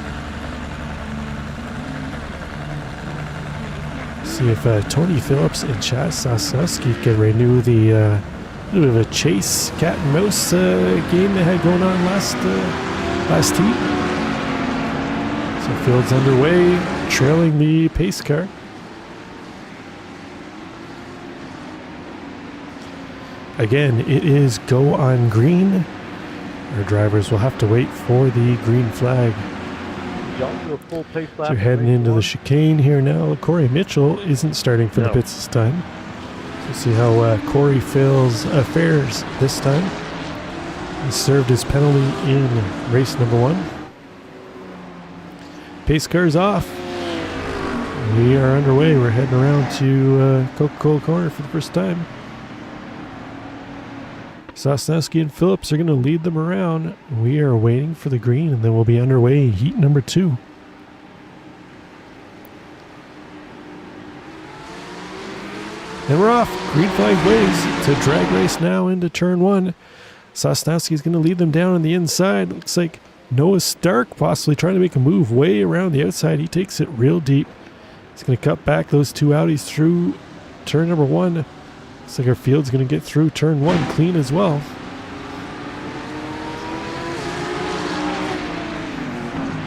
See if Tony Phillips and Chad Sosnowski can renew the little bit of a chase cat and mouse game they had going on last heat. So field's underway, trailing the pace car. Again, it is go on green. Our drivers will have to wait for the green flag. So you're heading into the chicane here now. Corey Mitchell isn't starting for the pits this time. So see how Corey fares this time. He served his penalty in race number 1. Pace car's off. We are underway. We're heading around to Coca-Cola Corner for the first time. Sosnowski and Phillips are going to lead them around. We are waiting for the green, and then we'll be underway heat number 2. And we're off. Green flag waves to drag race now into turn 1. Sosnowski's going to lead them down on the inside. Looks like Noah Stark possibly trying to make a move way around the outside. He takes it real deep. He's going to cut back those 2 Audis through turn number 1. Looks like our field's going to get through turn 1 clean as well.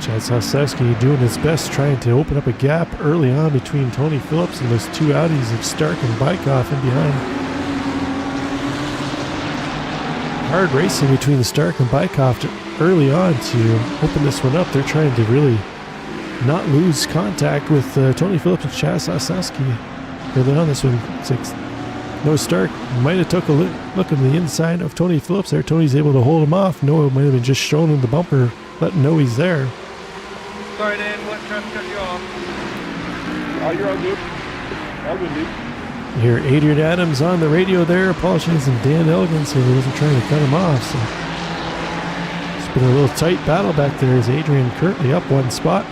Chad Sosnowski doing his best, trying to open up a gap early on between Tony Phillips and those 2 Audis of Stark and Bykoff in behind. Hard racing between Stark and Bykoff early on to open this one up. They're trying to really not lose contact with Tony Phillips and Chad Sosnowski early on this one. Noah Stark might have took a look in the inside of Tony Phillips there. Tony's able to hold him off. Noah might have been just showing him the bumper, letting know he's there. Sorry, Dan. What trying to cut you off? Oh, you're all good. All good, dude. You hear Adrian Adams on the radio there, apologizing to Dan Elgin, so he wasn't trying to cut him off. So it's been a little tight battle back there as Adrian currently up 1 spot.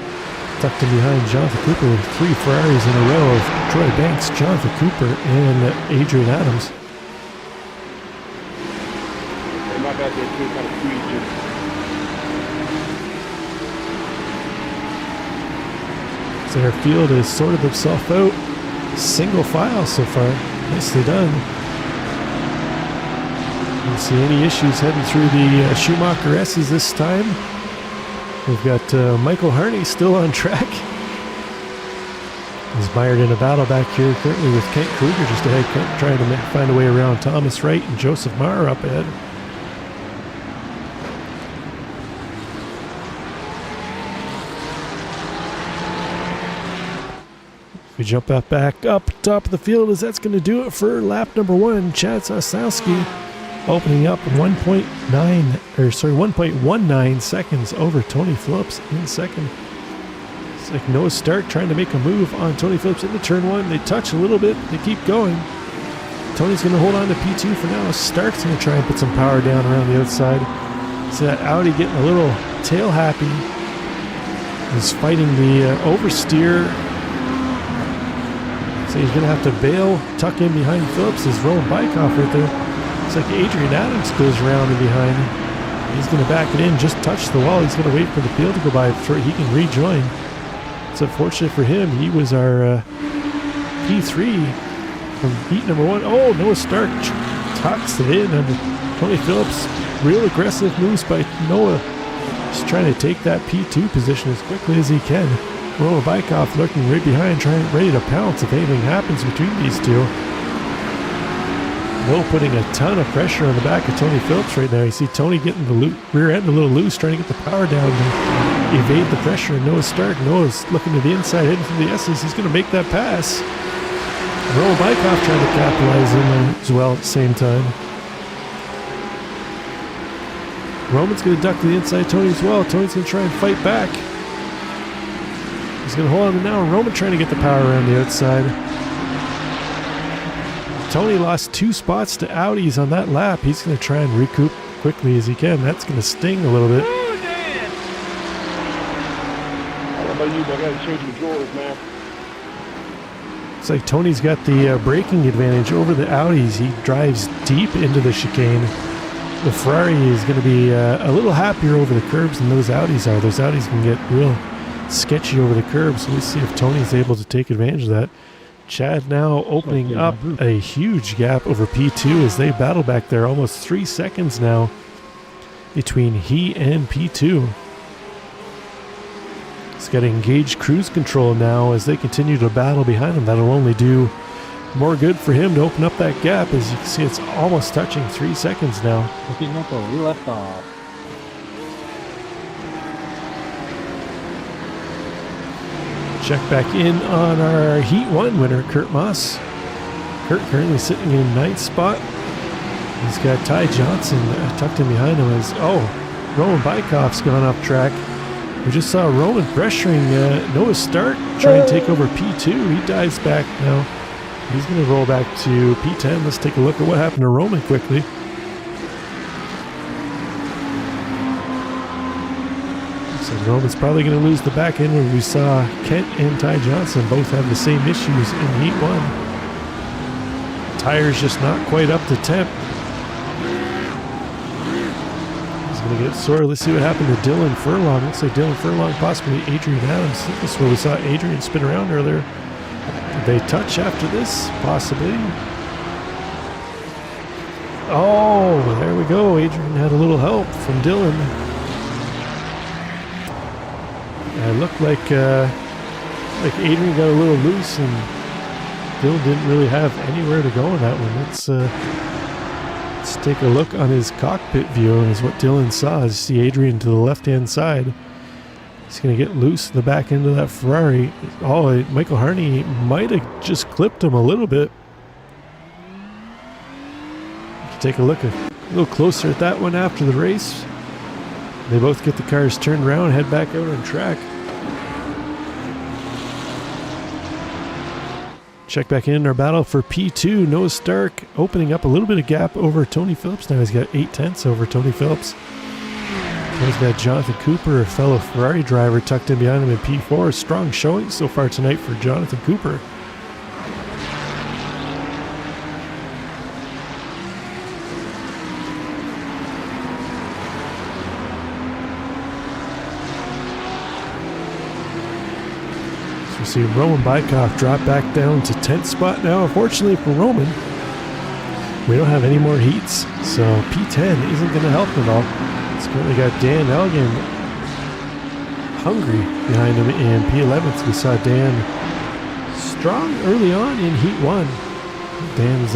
Tucked in behind Jonathan Cooper with 3 Ferraris in a row of Troy Banks, Jonathan Cooper, and Adrian Adams. Hey, my bad there too, kind of squeezed you. So our field has sorted themselves out. Single file so far. Nicely done. Don't see any issues heading through the Schumacher S's this time. We've got Michael Harney still on track. He's mired in a battle back here currently with Kent Kruger just ahead, trying to find a way around Thomas Wright and Joseph Mara up ahead. We jump back up top of the field as that's going to do it for lap number 1. Chad Sosnowski opening up 1.19 seconds over Tony Phillips in second. It's like Noah Stark trying to make a move on Tony Phillips into turn 1. They touch a little bit. They keep going. Tony's going to hold on to P2 for now. Stark's going to try and put some power down around the outside. See that Audi getting a little tail happy. He's fighting the oversteer. So he's going to have to bail, tuck in behind Phillips. Is Rowan Bykoff right there. It's like Adrian Adams goes around and behind. He's going to back it in, just touch the wall. He's going to wait for the field to go by before he can rejoin. It's unfortunate for him. He was our P3 from heat number 1. Oh, Noah Stark tucks it in under Tony Phillips. Real aggressive moves by Noah. Just trying to take that P2 position as quickly as he can. Rowan Bykoff lurking right behind, ready to pounce if anything happens between these two. Noah putting a ton of pressure on the back of Tony Phillips right now. You see Tony getting the rear end a little loose, trying to get the power down to evade the pressure. And Noah Stark, Noah's looking to the inside, heading for the S's. He's going to make that pass. Rowan Bykoff trying to capitalize in as well at the same time. Roman's going to duck to the inside. Tony as well. Tony's going to try and fight back. He's going to hold on to now. Roman trying to get the power around the outside. Tony lost 2 spots to Audis on that lap. He's going to try and recoup quickly as he can. That's going to sting a little bit. Ooh, Dan! I don't know about you, but I got to change my drawers, man. Looks like Tony's got the braking advantage over the Audis. He drives deep into the chicane. The Ferrari is going to be a little happier over the curbs than those Audis are. Those Audis can get real sketchy over the curbs. So we'll see if Tony's able to take advantage of that. Chad now opening up a huge gap over P2 as they battle back there. Almost 3 seconds now between he and P2. He's got to engage cruise control now as they continue to battle behind him. That'll only do more good for him to open up that gap. As you can see, it's almost touching 3 seconds now. Looking up where we left off. Check back in on our Heat 1 winner, Kurt Moss. Kurt currently sitting in 9th spot. He's got Ty Johnson tucked in behind him as, Roman Bykoff's gone off track. We just saw Roman pressuring Noah Stark, trying to take over P2. He dives back now. He's going to roll back to P10. Let's take a look at what happened to Roman quickly. So Roman's probably going to lose the back end where we saw Kent and Ty Johnson both have the same issues in Heat 1. Tires just not quite up to temp. He's going to get sore. Let's see what happened to Dylan Furlong. Looks like Dylan Furlong, possibly Adrian Adams. This is where we saw Adrian spin around earlier. Did they touch after this? Possibly. Oh, there we go. Adrian had a little help from Dylan. It looked like Adrian got a little loose and Dylan didn't really have anywhere to go in that one. Let's take a look on his cockpit view is what Dylan saw. You see Adrian to the left-hand side. He's going to get loose in the back end of that Ferrari. Oh, Michael Harney might have just clipped him a little bit. Take a look a little closer at that one after the race. They both get the cars turned around, head back out on track. Check back in our battle for P2. Noah Stark opening up a little bit of gap over Tony Phillips. Now he's got 8/10 over Tony Phillips. He's got Jonathan Cooper, a fellow Ferrari driver, tucked in behind him in P4. Strong showing so far tonight for Jonathan Cooper. So we see Roman Bykoff drop back down to 10th spot now. Unfortunately for Roman, we don't have any more heats, so P10 isn't going to help him at all. It's currently got Dan Elgin hungry behind him in P11th. We saw Dan strong early on in Heat 1. Dan's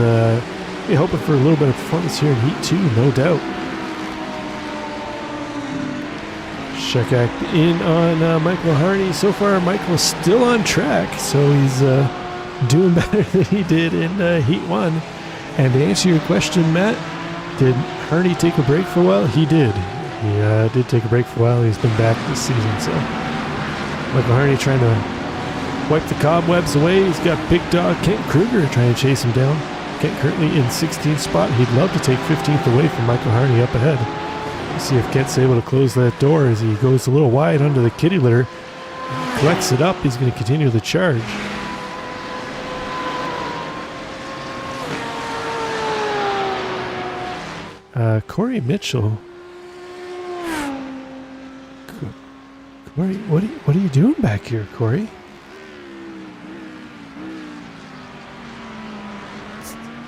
hoping for a little bit of performance here in Heat 2, no doubt. Check back in on Michael Harney. So far, Michael's still on track, so he's doing better than he did in Heat 1. And to answer your question, Matt, did Harney take a break for a while? He did. He did take a break for a while. He's been back this season. So Michael Harney trying to wipe the cobwebs away. He's got big dog Kent Kruger trying to chase him down. Kent currently in 16th spot. He'd love to take 15th away from Michael Harney up ahead. Let's see if Kent's able to close that door as he goes a little wide under the kitty litter. Collects it up. He's going to continue the charge. Corey Mitchell. Corey, what are you doing back here, Corey?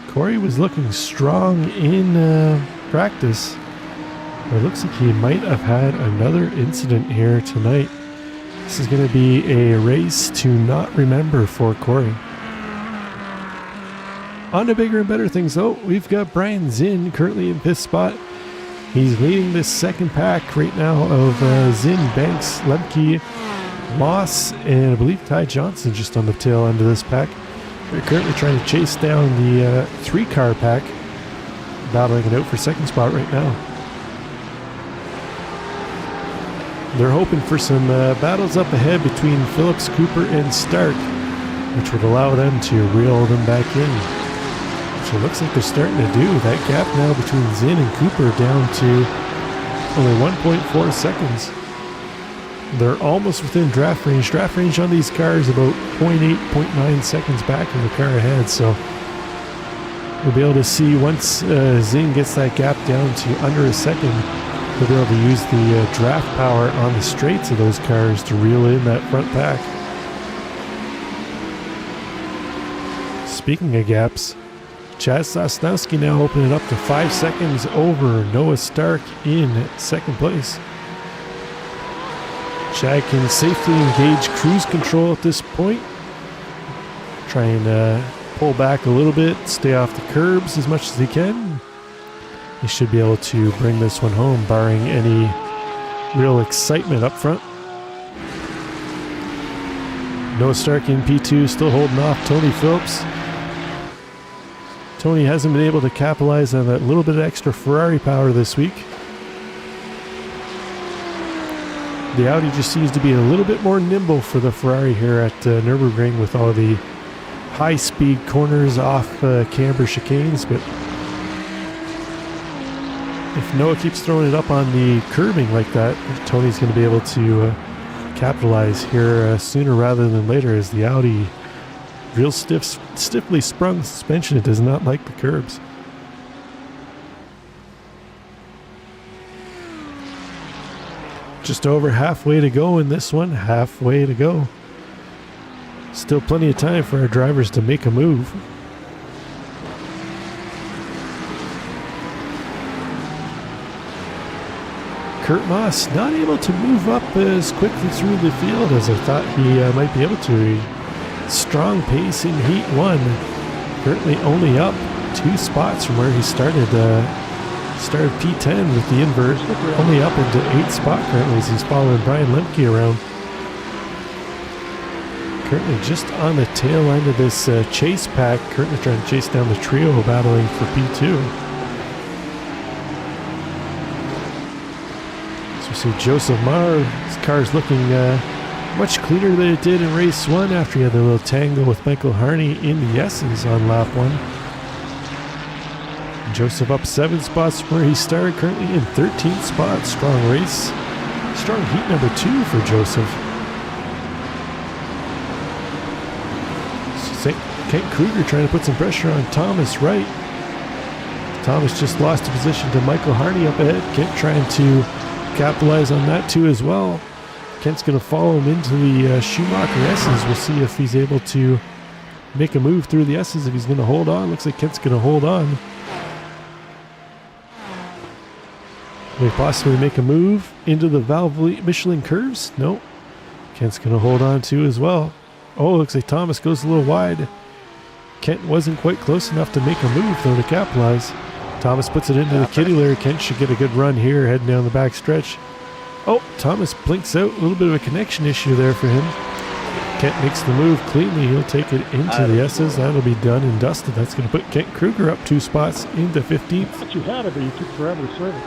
Corey was looking strong in practice. But it looks like he might have had another incident here tonight. This is going to be a race to not remember for Corey. On to bigger and better things though. We've got Brian Zinn currently in 5th spot. He's leading this second pack right now of Zinn, Banks, Lemke, Moss, and I believe Ty Johnson just on the tail end of this pack. They're currently trying to chase down the 3-car pack, battling it out for second spot right now. They're hoping for some battles up ahead between Phillips, Cooper, and Stark, which would allow them to reel them back in. Which it looks like they're starting to do. That gap now between Zinn and Cooper down to only 1.4 seconds. They're almost within draft range. Draft range on these cars about 0.8, 0.9 seconds back of the car ahead. So we'll be able to see once Zinn gets that gap down to under a second, we'll be able to use the draft power on the straights of those cars to reel in that front pack. Speaking of gaps, Chad Sosnowski now opening up to 5 seconds over Noah Stark in second place. Chad can safely engage cruise control at this point. Try and pull back a little bit, stay off the curbs as much as he can. He should be able to bring this one home, barring any real excitement up front. Noah Stark in P2, still holding off Tony Phillips. Tony hasn't been able to capitalize on that little bit of extra Ferrari power this week. The Audi just seems to be a little bit more nimble for the Ferrari here at Nürburgring with all the high-speed corners off camber chicanes, but if Noah keeps throwing it up on the curbing like that, Tony's going to be able to capitalize here sooner rather than later, as the Audi real stiffly sprung suspension. It does not like the curbs. Just over halfway to go in this one. Halfway to go. Still plenty of time for our drivers to make a move. Kurt Moss not able to move up as quickly through the field as I thought he might be able to. Strong pace in Heat 1. Currently only up 2 spots from where he started. Started P10 with the invert. Only up into 8th spot currently as he's following Brian Lemke around. Currently just on the tail end of this chase pack. Currently trying to chase down the trio battling for P2. So we see Joseph Marr. His car's looking much cleaner than it did in race 1 after he had the little tango with Michael Harney in the S's on lap 1. Joseph up 7 spots from where he started, currently in 13th spot. Strong race. Strong heat number 2 for Joseph. Kent Kruger trying to put some pressure on Thomas Wright. Thomas just lost a position to Michael Harney up ahead. Kent trying to capitalize on that too as well. Kent's going to follow him into the Schumacher S's. We'll see if he's able to make a move through the S's, if he's going to hold on. Looks like Kent's going to hold on. May possibly make a move into the Valvoline Michelin curves. No. Kent's going to hold on too as well. Oh, looks like Thomas goes a little wide. Kent wasn't quite close enough to make a move though to capitalize. Thomas puts it into the kitty litter. Kent should get a good run here heading down the back stretch. Oh, Thomas blinks out. A little bit of a connection issue there for him. Kent makes the move cleanly. He'll take it into the S's. That'll be done and dusted. That's going to put Kent Kruger up 2 spots into 15th. But you had it, but you took forever to serve it.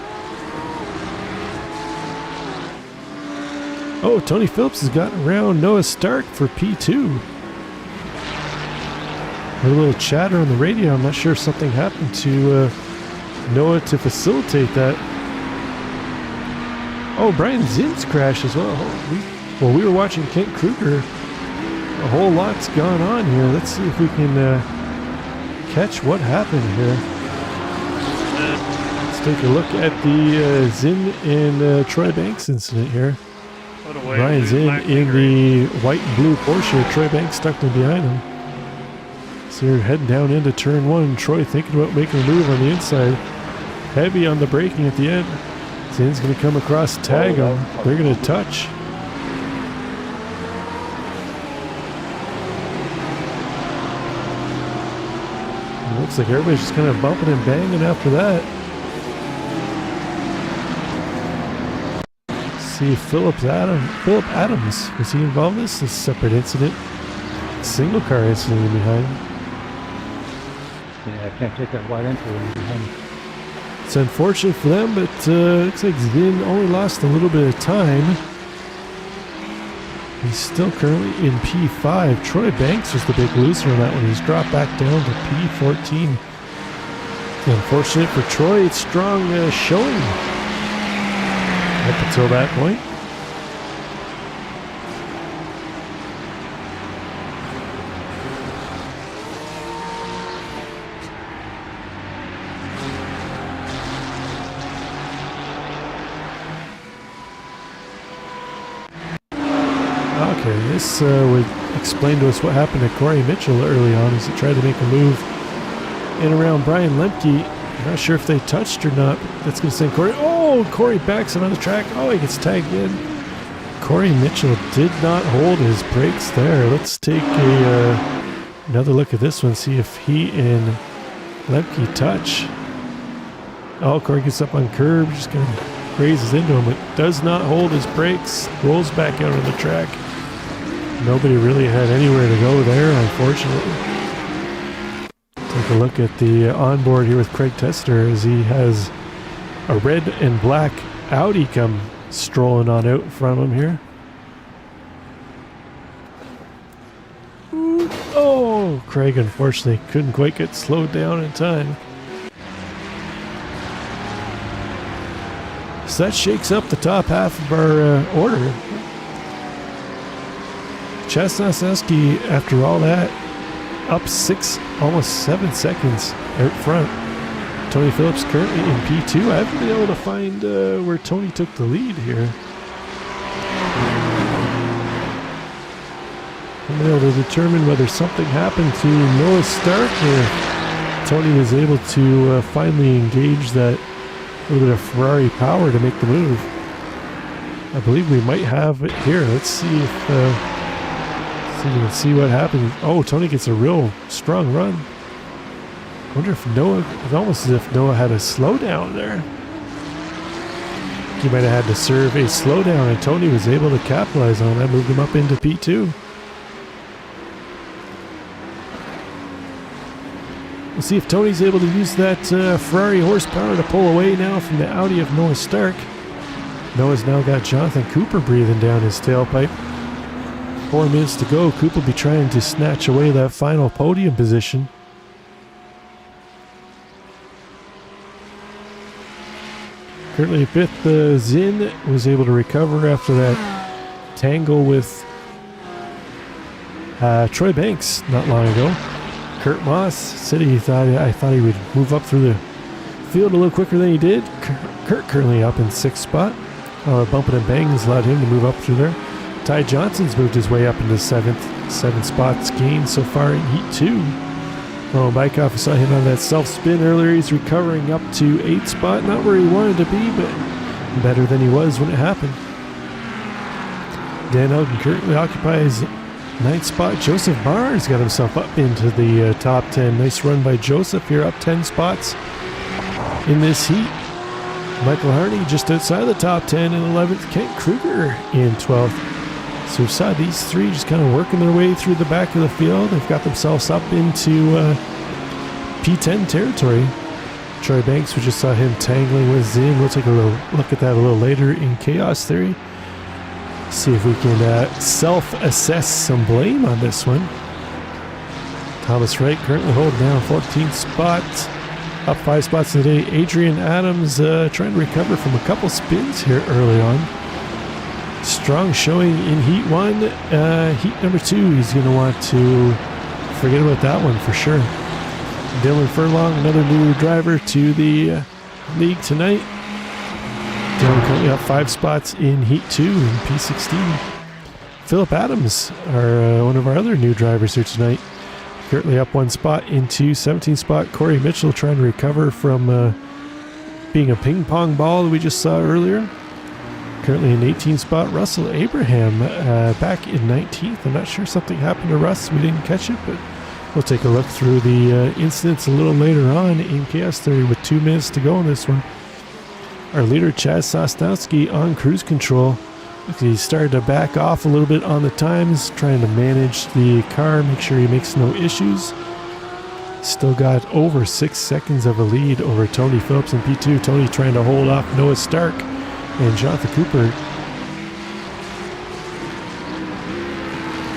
Oh, Tony Phillips has gotten around Noah Stark for P2. A little chatter on the radio. I'm not sure if something happened to Noah to facilitate that. Oh, Brian Zinn's crash as well. While we were watching Kent Kruger, a whole lot's gone on here. Let's see if we can catch what happened here. Let's take a look at the Zinn and Troy Banks incident here. Brian Zinn in the white and blue Porsche. Troy Banks stuck in behind him. So you're heading down into turn 1. Troy thinking about making a move on the inside. Heavy on the braking at the end. Zinn's going to come across, tag him. They're going to touch. It looks like everybody's just kind of bumping and banging after that. See Philip Adams. Was he involved in this? This separate incident. Single car incident behind. Yeah, I can't take that wide entry behind. It's unfortunate for them, but looks like Zinn only lost a little bit of time. He's still currently in P5. Troy Banks was the big loser in that one. He's dropped back down to P14. Unfortunate for Troy, it's strong showing up until that point. Okay, this would explain to us what happened to Corey Mitchell early on as he tried to make a move in around Brian Lemke. I'm not sure if they touched or not. That's going to send Corey. Oh, Corey backs him on the track. Oh, he gets tagged in. Corey Mitchell did not hold his brakes there. Let's take another look at this one, see if he and Lemke touch. Oh, Corey gets up on curb, just kind of grazes into him, but does not hold his brakes. Rolls back out on the track. Nobody really had anywhere to go there, unfortunately. Take a look at the onboard here with Craig Tester as he has a red and black Audi come strolling on out in front of him here. Ooh, oh, Craig unfortunately couldn't quite get slowed down in time. So that shakes up the top half of our order. Chesnowski, after all that, up 6, almost 7 seconds out front. Tony Phillips currently in P2. I haven't been able to find where Tony took the lead here. I'm able to determine whether something happened to Noah Stark or Tony was able to finally engage that little bit of Ferrari power to make the move. I believe we might have it here. Let's see if we can see what happens. Oh, Tony gets a real strong run. I wonder if Noah, it's almost as if Noah had a slowdown there. He might have had to serve a slowdown and Tony was able to capitalize on that, moved him up into P2. We'll see if Tony's able to use that Ferrari horsepower to pull away now from the Audi of Noah Stark. Noah's now got Jonathan Cooper breathing down his tailpipe. 4 minutes to go. Cooper will be trying to snatch away that final podium position. Currently 5th, Zinn was able to recover after that tangle with Troy Banks not long ago. Kurt Moss said I thought he would move up through the field a little quicker than he did. Kurt currently up in 6th spot. Bumping and banging has allowed him to move up through there. Ty Johnson's moved his way up into 7th. 7 spots gained so far in Heat 2. Bykoff, I saw him on that self-spin earlier. He's recovering up to 8th spot. Not where he wanted to be, but better than he was when it happened. Dan Elgin currently occupies 9th spot. Joseph Barnes got himself up into the top 10. Nice run by Joseph here, up 10 spots in this heat. Michael Harney just outside the top 10 in 11th. Kent Kruger in 12th. So we saw these three just kind of working their way through the back of the field. They've got themselves up into P10 territory. Troy Banks, we just saw him tangling with Zinn. We'll take a little look at that a little later in Chaos Theory. See if we can self-assess some blame on this one. Thomas Wright currently holding down 14th spot. Up 5 spots in the day. Adrian Adams trying to recover from a couple spins here early on. Strong showing in Heat 1. Heat number 2, he's going to want to forget about that one for sure. Dylan Furlong, another new driver to the league tonight. Dylan currently up 5 spots in Heat 2 in P16. Philip Adams, one of our other new drivers here tonight. Currently up 1 spot into 17th spot. Corey Mitchell trying to recover from being a ping pong ball that we just saw earlier. Currently in 18th spot. Russell Abraham back in 19th. I'm not sure something happened to Russ. We didn't catch it, but we'll take a look through the incidents a little later on in Chaos Theory with 2 minutes to go on this one. Our leader, Chaz Sosnowski, on cruise control. He started to back off a little bit on the times, trying to manage the car, make sure he makes no issues. Still got over 6 seconds of a lead over Tony Phillips in P2. Tony trying to hold off Noah Stark and Jonathan Cooper.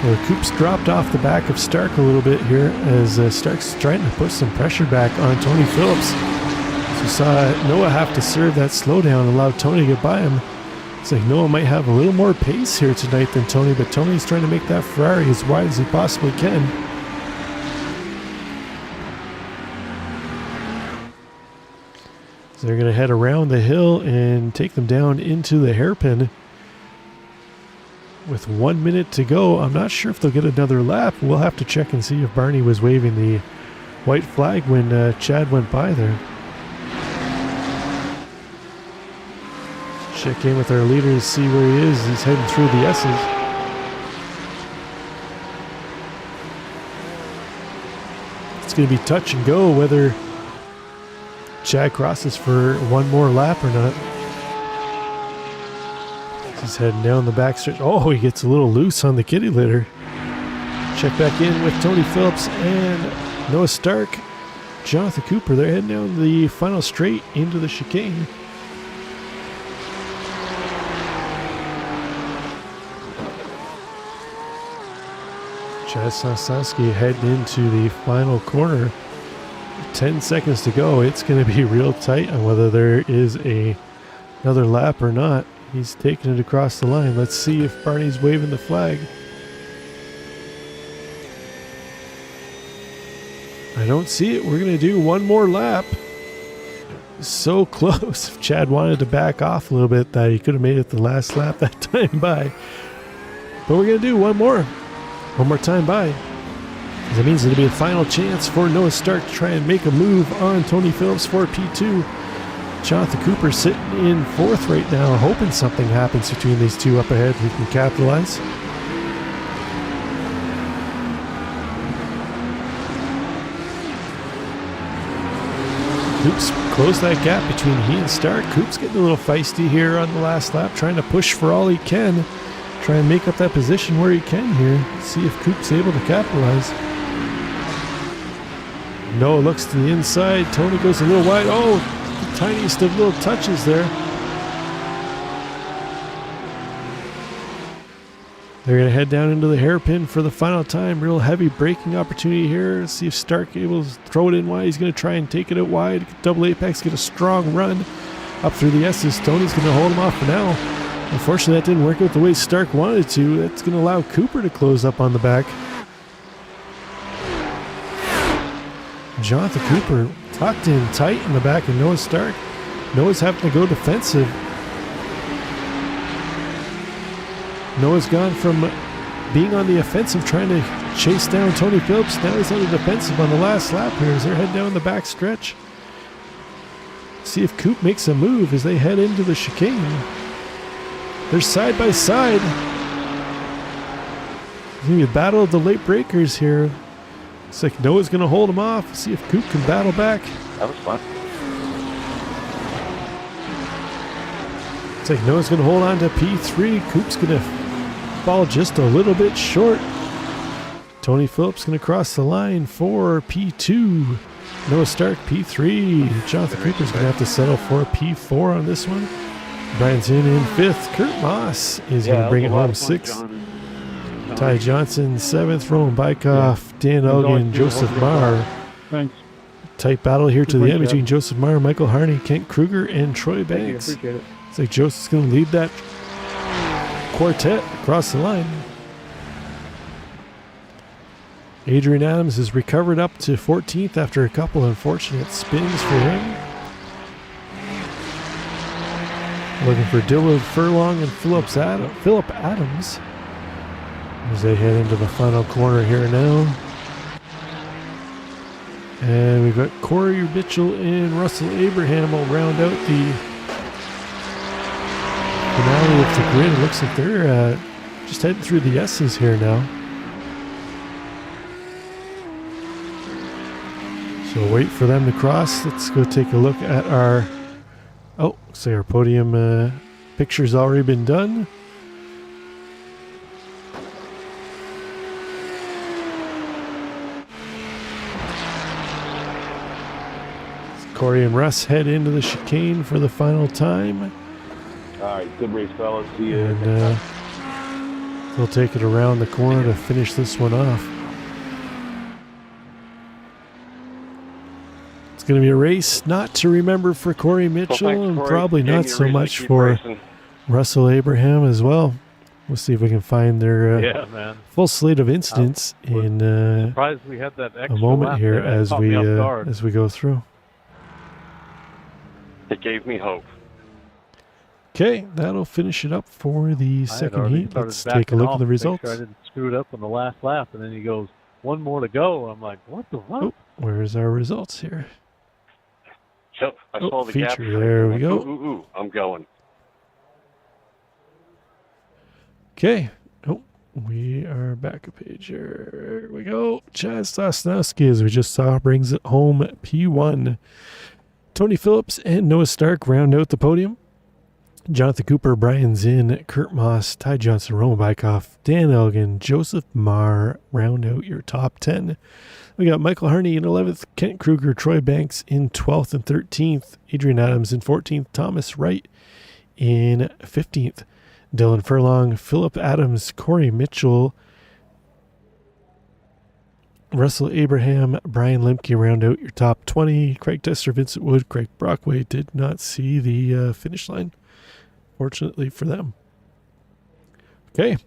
Well, the Coop's dropped off the back of Stark a little bit here as Stark's trying to put some pressure back on Tony Phillips. So you saw Noah have to serve that slowdown and allow Tony to get by him. It's like Noah might have a little more pace here tonight than Tony, but Tony's trying to make that Ferrari as wide as he possibly can. So they're going to head around the hill and take them down into the hairpin. With 1 minute to go, I'm not sure if they'll get another lap. We'll have to check and see if Barney was waving the white flag when Chad went by there. Check in with our leader to see where he is. He's heading through the S's. It's going to be touch and go whether Chad crosses for one more lap or not. He's heading down the back stretch. Oh, he gets a little loose on the kitty litter. Check back in with Tony Phillips and Noah Stark. Jonathan Cooper, they're heading down the final straight into the chicane. Chad Sosnowski heading into the final corner. 10 seconds to go. It's going to be real tight on whether there is another lap or not. He's taking it across the line. Let's see if Barney's waving the flag. I don't see it. We're going to do one more lap. So close. If Chad wanted to back off a little bit, that he could have made it the last lap that time by. But we're going to do one more time by. That means it'll be a final chance for Noah Stark to try and make a move on Tony Phillips for P2. Jonathan Cooper sitting in fourth right now, hoping something happens between these two up ahead who can capitalize. Coops close that gap between he and Stark. Coops getting a little feisty here on the last lap, trying to push for all he can. Try and make up that position where he can here. See if Coop's able to capitalize. Noah looks to the inside. Tony goes a little wide. Oh, the tiniest of little touches there. They're going to head down into the hairpin for the final time. Real heavy braking opportunity here. Let's see if Stark able to throw it in wide. He's going to try and take it out wide. Double Apex, get a strong run up through the S's. Tony's going to hold him off for now. Unfortunately, that didn't work out the way Stark wanted to. That's going to allow Cooper to close up on the back. Jonathan Cooper tucked in tight in the back of Noah Stark. Noah's having to go defensive. Noah's gone from being on the offensive, trying to chase down Tony Phillips. Now he's on the defensive on the last lap here as they're heading down the back stretch. See if Coop makes a move as they head into the chicane. They're side by side. It's going to be a battle of the late breakers here. Looks like Noah's going to hold him off. See if Coop can battle back. That was fun. Looks like Noah's going to hold on to P3. Coop's going to fall just a little bit short. Tony Phillips going to cross the line for P2. Noah Stark P3. Jonathan Cooper's going to have to settle for a P4 on this one. Brian's in fifth. Kurt Moss is going to bring it home sixth. Ty Johnson 7th. Roman Bykoff, Dan Elgin, Joseph Marr. Thanks. Tight battle here to the end between Joseph Marr, Michael Harney, Kent Kruger, and Troy Banks. Appreciate it. It's like Joseph's going to lead that quartet across the line. Adrian Adams has recovered up to 14th after a couple unfortunate spins for him. Looking for Dylan Furlong and Philip Adams as they head into the final corner here now. And we've got Corey Mitchell and Russell Abraham will round out the finale of the grid. It looks like they're just heading through the S's here now. So wait for them to cross. Let's go take a look at our... Oh, so our podium picture's already been done. Corey and Russ head into the chicane for the final time. All right, good race, fellas. See you. And He'll take it around the corner to finish this one off. It's going to be a race not to remember for Corey Mitchell, thanks, and Corey. probably Gave not me a so reason to much keep for racing. Russell Abraham as well. We'll see if we can find their Yeah, man. full slate of incidents in Surprised we had that extra a moment lap here there. That as caught we me off guard. go through. It gave me hope. Okay, that'll finish it up for the I had second already heat. started Let's take a backing look off at the to make results. sure I didn't screw it up on the last lap, and then he goes, one more to go. I'm like, what the fuck? Oh, where's our results here? So I Oh, saw the gap. feature, there we go. Ooh, I'm going. Okay. Oh, we are back a page here. Here we go. Chad Sosnowski, as we just saw, brings it home P1. Tony Phillips and Noah Stark round out the podium. Jonathan Cooper, Brian Zinn, Kurt Moss, Ty Johnson, Roman Bykoff, Dan Elgin, Joseph Marr round out your top 10. We got Michael Harney in 11th, Kent Kruger, Troy Banks in 12th and 13th, Adrian Adams in 14th, Thomas Wright in 15th, Dylan Furlong, Philip Adams, Corey Mitchell, Russell Abraham, Brian Lemke round out your top 20. Craig Tester, Vincent Wood, Craig Brockway did not see the finish line, fortunately for them. Okay,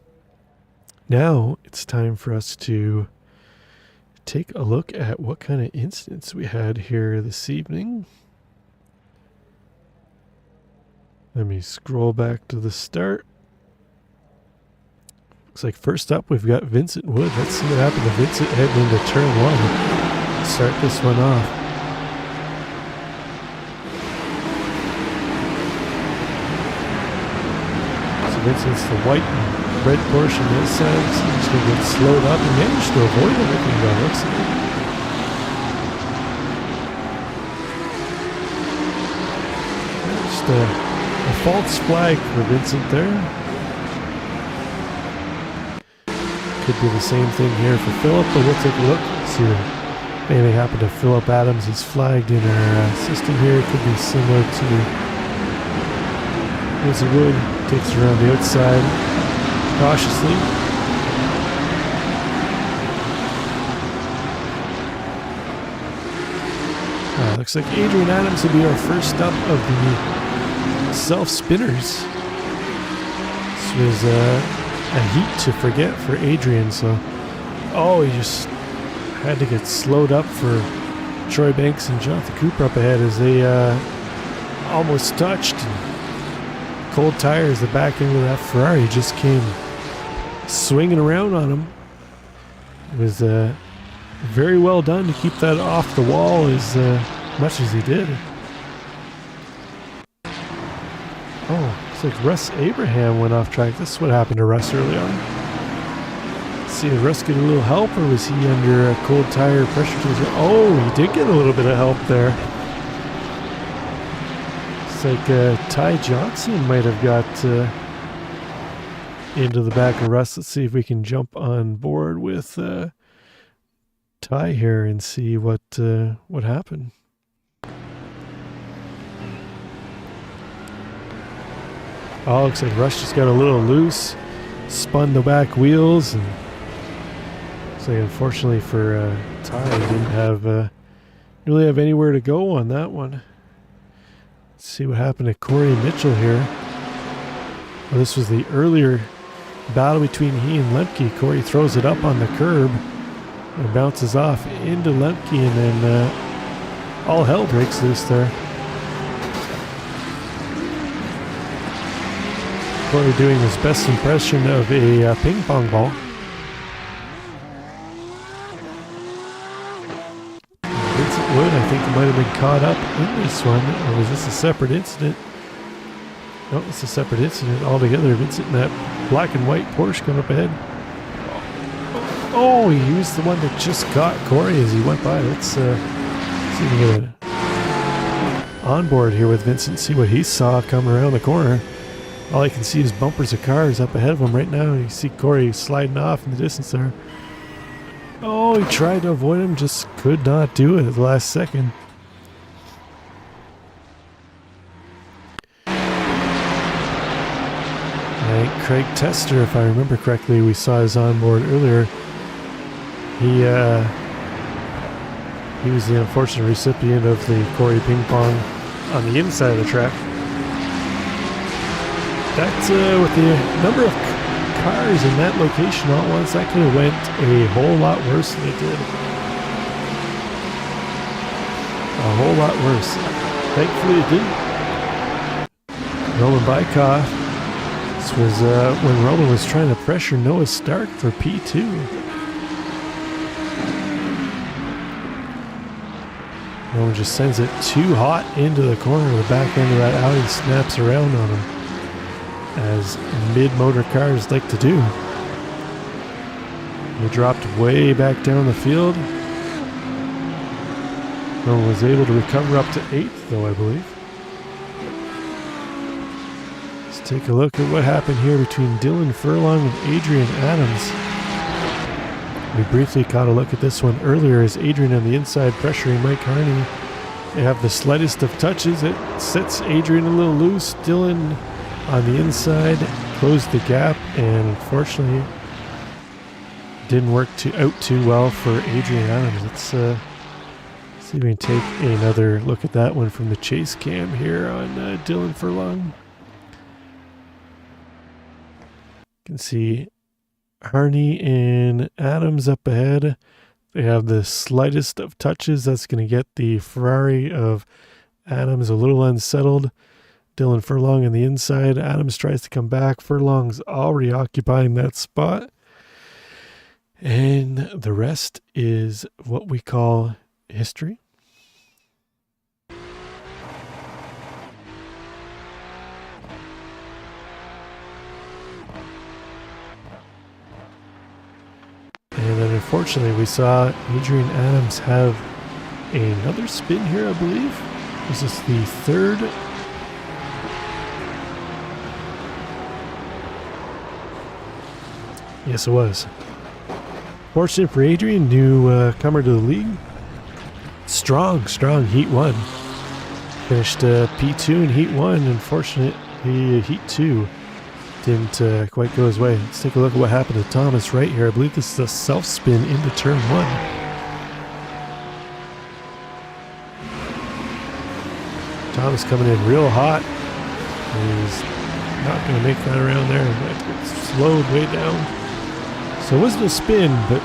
now it's time for us to take a look at what kind of incidents we had here this evening. Let me scroll back to the start. Looks like first up we've got Vincent Wood. Let's see what happened to Vincent heading into turn one. Start this one off. So Vincent's the white and red portion this side. So he's going to get slowed up and managed to avoid everything by the looks of it. Just a false flag for Vincent there. Could be the same thing here for Philip, but we'll take a look. See if anything happened to Philip Adams is flagged in our system here. It could be similar to Vincent Wood. Takes it around the outside cautiously. Looks like Adrian Adams will be our first up of the self-spinners. This was a heat to forget for Adrian, so he just had to get slowed up for Troy Banks and Jonathan Cooper up ahead as they almost touched. And cold tires, the back end of that Ferrari just came swinging around on him. It was very well done to keep that off the wall as much as he did. Looks like Russ Abraham went off track. This is what happened to Russ early on. Let's see, did Russ get a little help, or was he under a cold tire pressure to his... he did get a little bit of help there. It's like Ty Johnson might have got into the back of Russ. Let's see if we can jump on board with Ty here and see what happened. Looks like Rush just got a little loose, spun the back wheels, and looks like unfortunately for Ty, he didn't really have anywhere to go on that one. Let's see what happened to Corey Mitchell here. Well, this was the earlier battle between he and Lemke. Corey throws it up on the curb and bounces off into Lemke, and then all hell breaks loose there. Corey doing his best impression of a ping pong ball. Vincent Wood, I think, might have been caught up in this one. Or was this a separate incident? No, it's a separate incident altogether. Vincent in that black and white Porsche coming up ahead. He was the one that just caught Corey as he went by. Let's see if we can get an onboard here with Vincent, see what he saw coming around the corner. All I can see is bumpers of cars up ahead of him right now. You see Corey sliding off in the distance there. He tried to avoid him, just could not do it at the last second. think Craig Tester, if I remember correctly, we saw his onboard earlier. He was the unfortunate recipient of the Corey Ping Pong on the inside of the track. That, with the number of cars in that location all at once, that could have went a whole lot worse than it did. A whole lot worse. Thankfully it didn't. Roman Bykoff. This was when Roman was trying to pressure Noah Stark for P2. Roman just sends it too hot into the corner. The back end of that Audi snaps around on him, as mid-motor cars like to do. He dropped way back down the field. Roman was able to recover up to 8th, though, I believe. Let's take a look at what happened here between Dylan Furlong and Adrian Adams. We briefly caught a look at this one earlier as Adrian on the inside pressuring Mike Harney. They have the slightest of touches. It sets Adrian a little loose. Dylan on the inside closed the gap, and unfortunately didn't work out too well for Adrian Adams. Let's see if we can take another look at that one from the chase cam here on Dylan Furlong. You can see Harney and Adams up ahead. They have the slightest of touches. That's going to get the Ferrari of Adams a little unsettled. Dylan Furlong on the inside. Adams tries to come back. Furlong's already occupying that spot. And the rest is what we call history. And then unfortunately we saw Adrian Adams have another spin here, I believe. Was this the third? Yes, it was. Fortunate for Adrian, new comer to the league. Strong Heat 1. Finished P2 in Heat 1. Unfortunately, Heat 2 didn't quite go his way. Let's take a look at what happened to Thomas right here. I believe this is a self-spin into turn 1. Thomas coming in real hot. He's not going to make that around there. It's slowed way down. So it wasn't a spin, but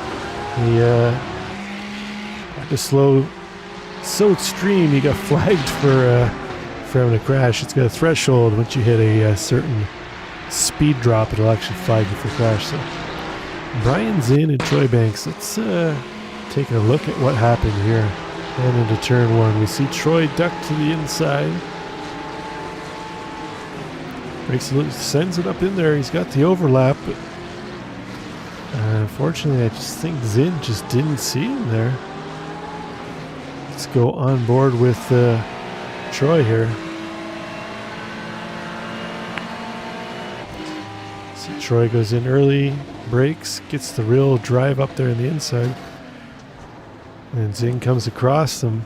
he had to slow so extreme he got flagged for having a crash. It's got a threshold. Once you hit a certain speed drop, it'll actually flag you for crash. So Brian Zinn and Troy Banks. Let's take a look at what happened here. And into turn 1, we see Troy duck to the inside. Breaks it loose, sends it up in there. He's got the overlap, but unfortunately, I just think Zinn just didn't see him there. Let's go on board with Troy here. See, Troy goes in early, brakes, gets the real drive up there on the inside. And Zinn comes across them.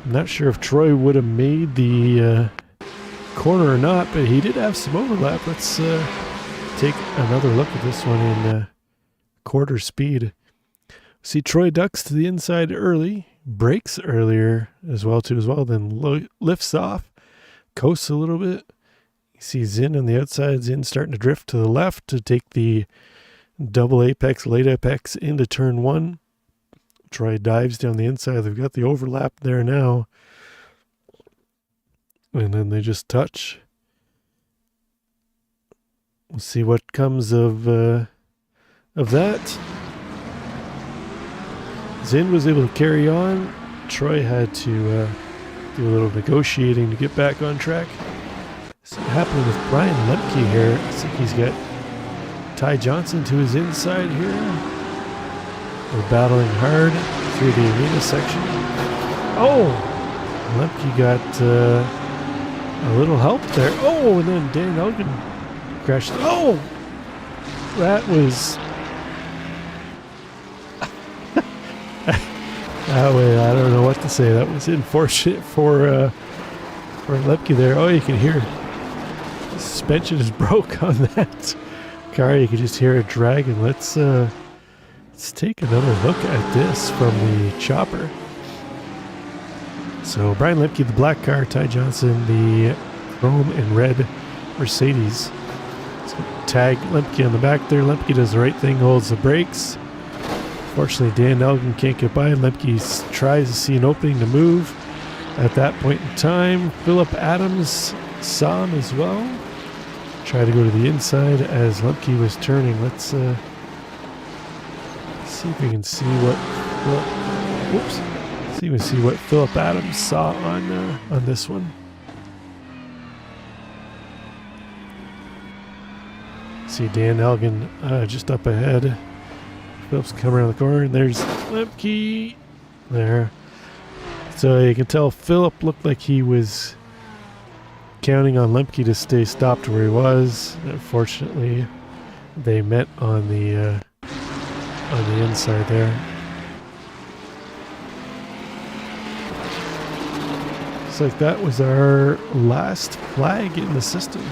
I'm not sure if Troy would have made the corner or not, but he did have some overlap. Let's take another look at this one in quarter speed. See Troy ducks to the inside early, brakes earlier as well, then lifts off, coasts a little bit. You see Zinn on the outside, Zinn starting to drift to the left to take the double apex, late apex into turn 1. Troy dives down the inside. They've got the overlap there now. And then they just touch. We'll see what comes of that. Zinn was able to carry on. Troy had to do a little negotiating to get back on track. This happened with Brian Lemke here. Looks like he's got Ty Johnson to his inside here. We're battling hard through the arena section. Oh! Lemke got a little help there. Oh, and then Dan Elgin crashed. Oh! That was... I don't know what to say. That was unfortunate for Lemke there. Oh, you can hear suspension is broke on that car. You can just hear it dragging. Let's take another look at this from the chopper. So Brian Lemke, the black car, Ty Johnson, the chrome and red Mercedes. So tag Lemke on the back there. Lemke does the right thing, holds the brakes. Fortunately, Dan Elgin can't get by. Lemke tries to see an opening to move. At that point in time, Philip Adams saw him as well. Try to go to the inside as Lemke was turning. Let's see if we can see what. Whoops. See if we can see what Philip Adams saw on this one. See Dan Elgin just up ahead. Phillips coming around the corner, and there's Lemke there. So you can tell Philip looked like he was counting on Lemke to stay stopped where he was. Unfortunately, they met on the inside there. Looks like that was our last flag in the system.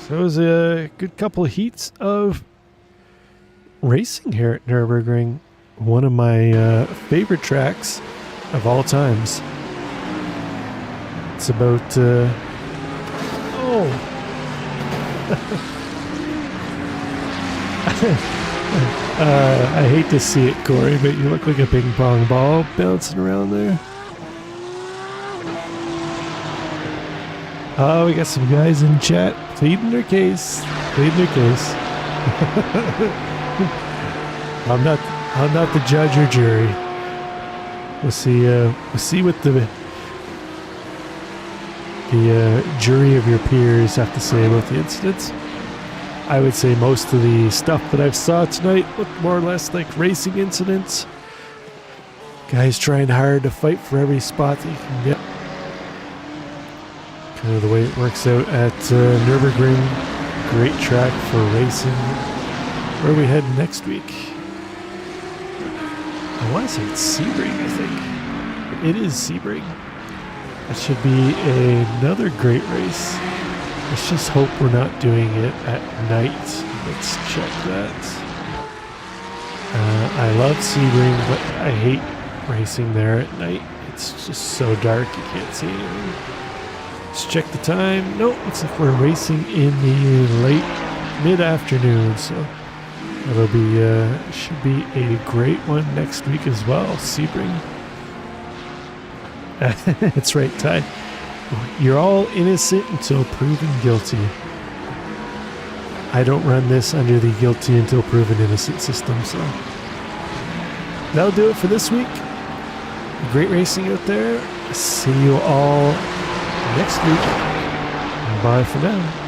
So it was a good couple of heats of racing here at Nürburgring. One of my favorite tracks of all times. It's about I hate to see it, Corey, but you look like a ping pong ball bouncing around there. Oh, we got some guys in chat pleading their case. I'm not the judge or jury. We'll see what the jury of your peers have to say about the incidents. I would say most of the stuff that I've saw tonight looked more or less like racing incidents. Guys trying hard to fight for every spot that you can get. Kind of the way it works out at Nürburgring. Great track for racing. Where are we heading next week? I want to say it's Sebring, I think. It is Sebring. That should be another great race. Let's just hope we're not doing it at night. Let's check that. I love Sebring, but I hate racing there at night. It's just so dark you can't see anything. Let's check the time. Nope, looks like we're racing in the late mid-afternoon, so that'll be should be a great one next week as well. Sebring. That's right, Ty. You're all innocent until proven guilty. I don't run this under the guilty until proven innocent system, so that'll do it for this week. Great racing out there. See you all next week. Bye for now.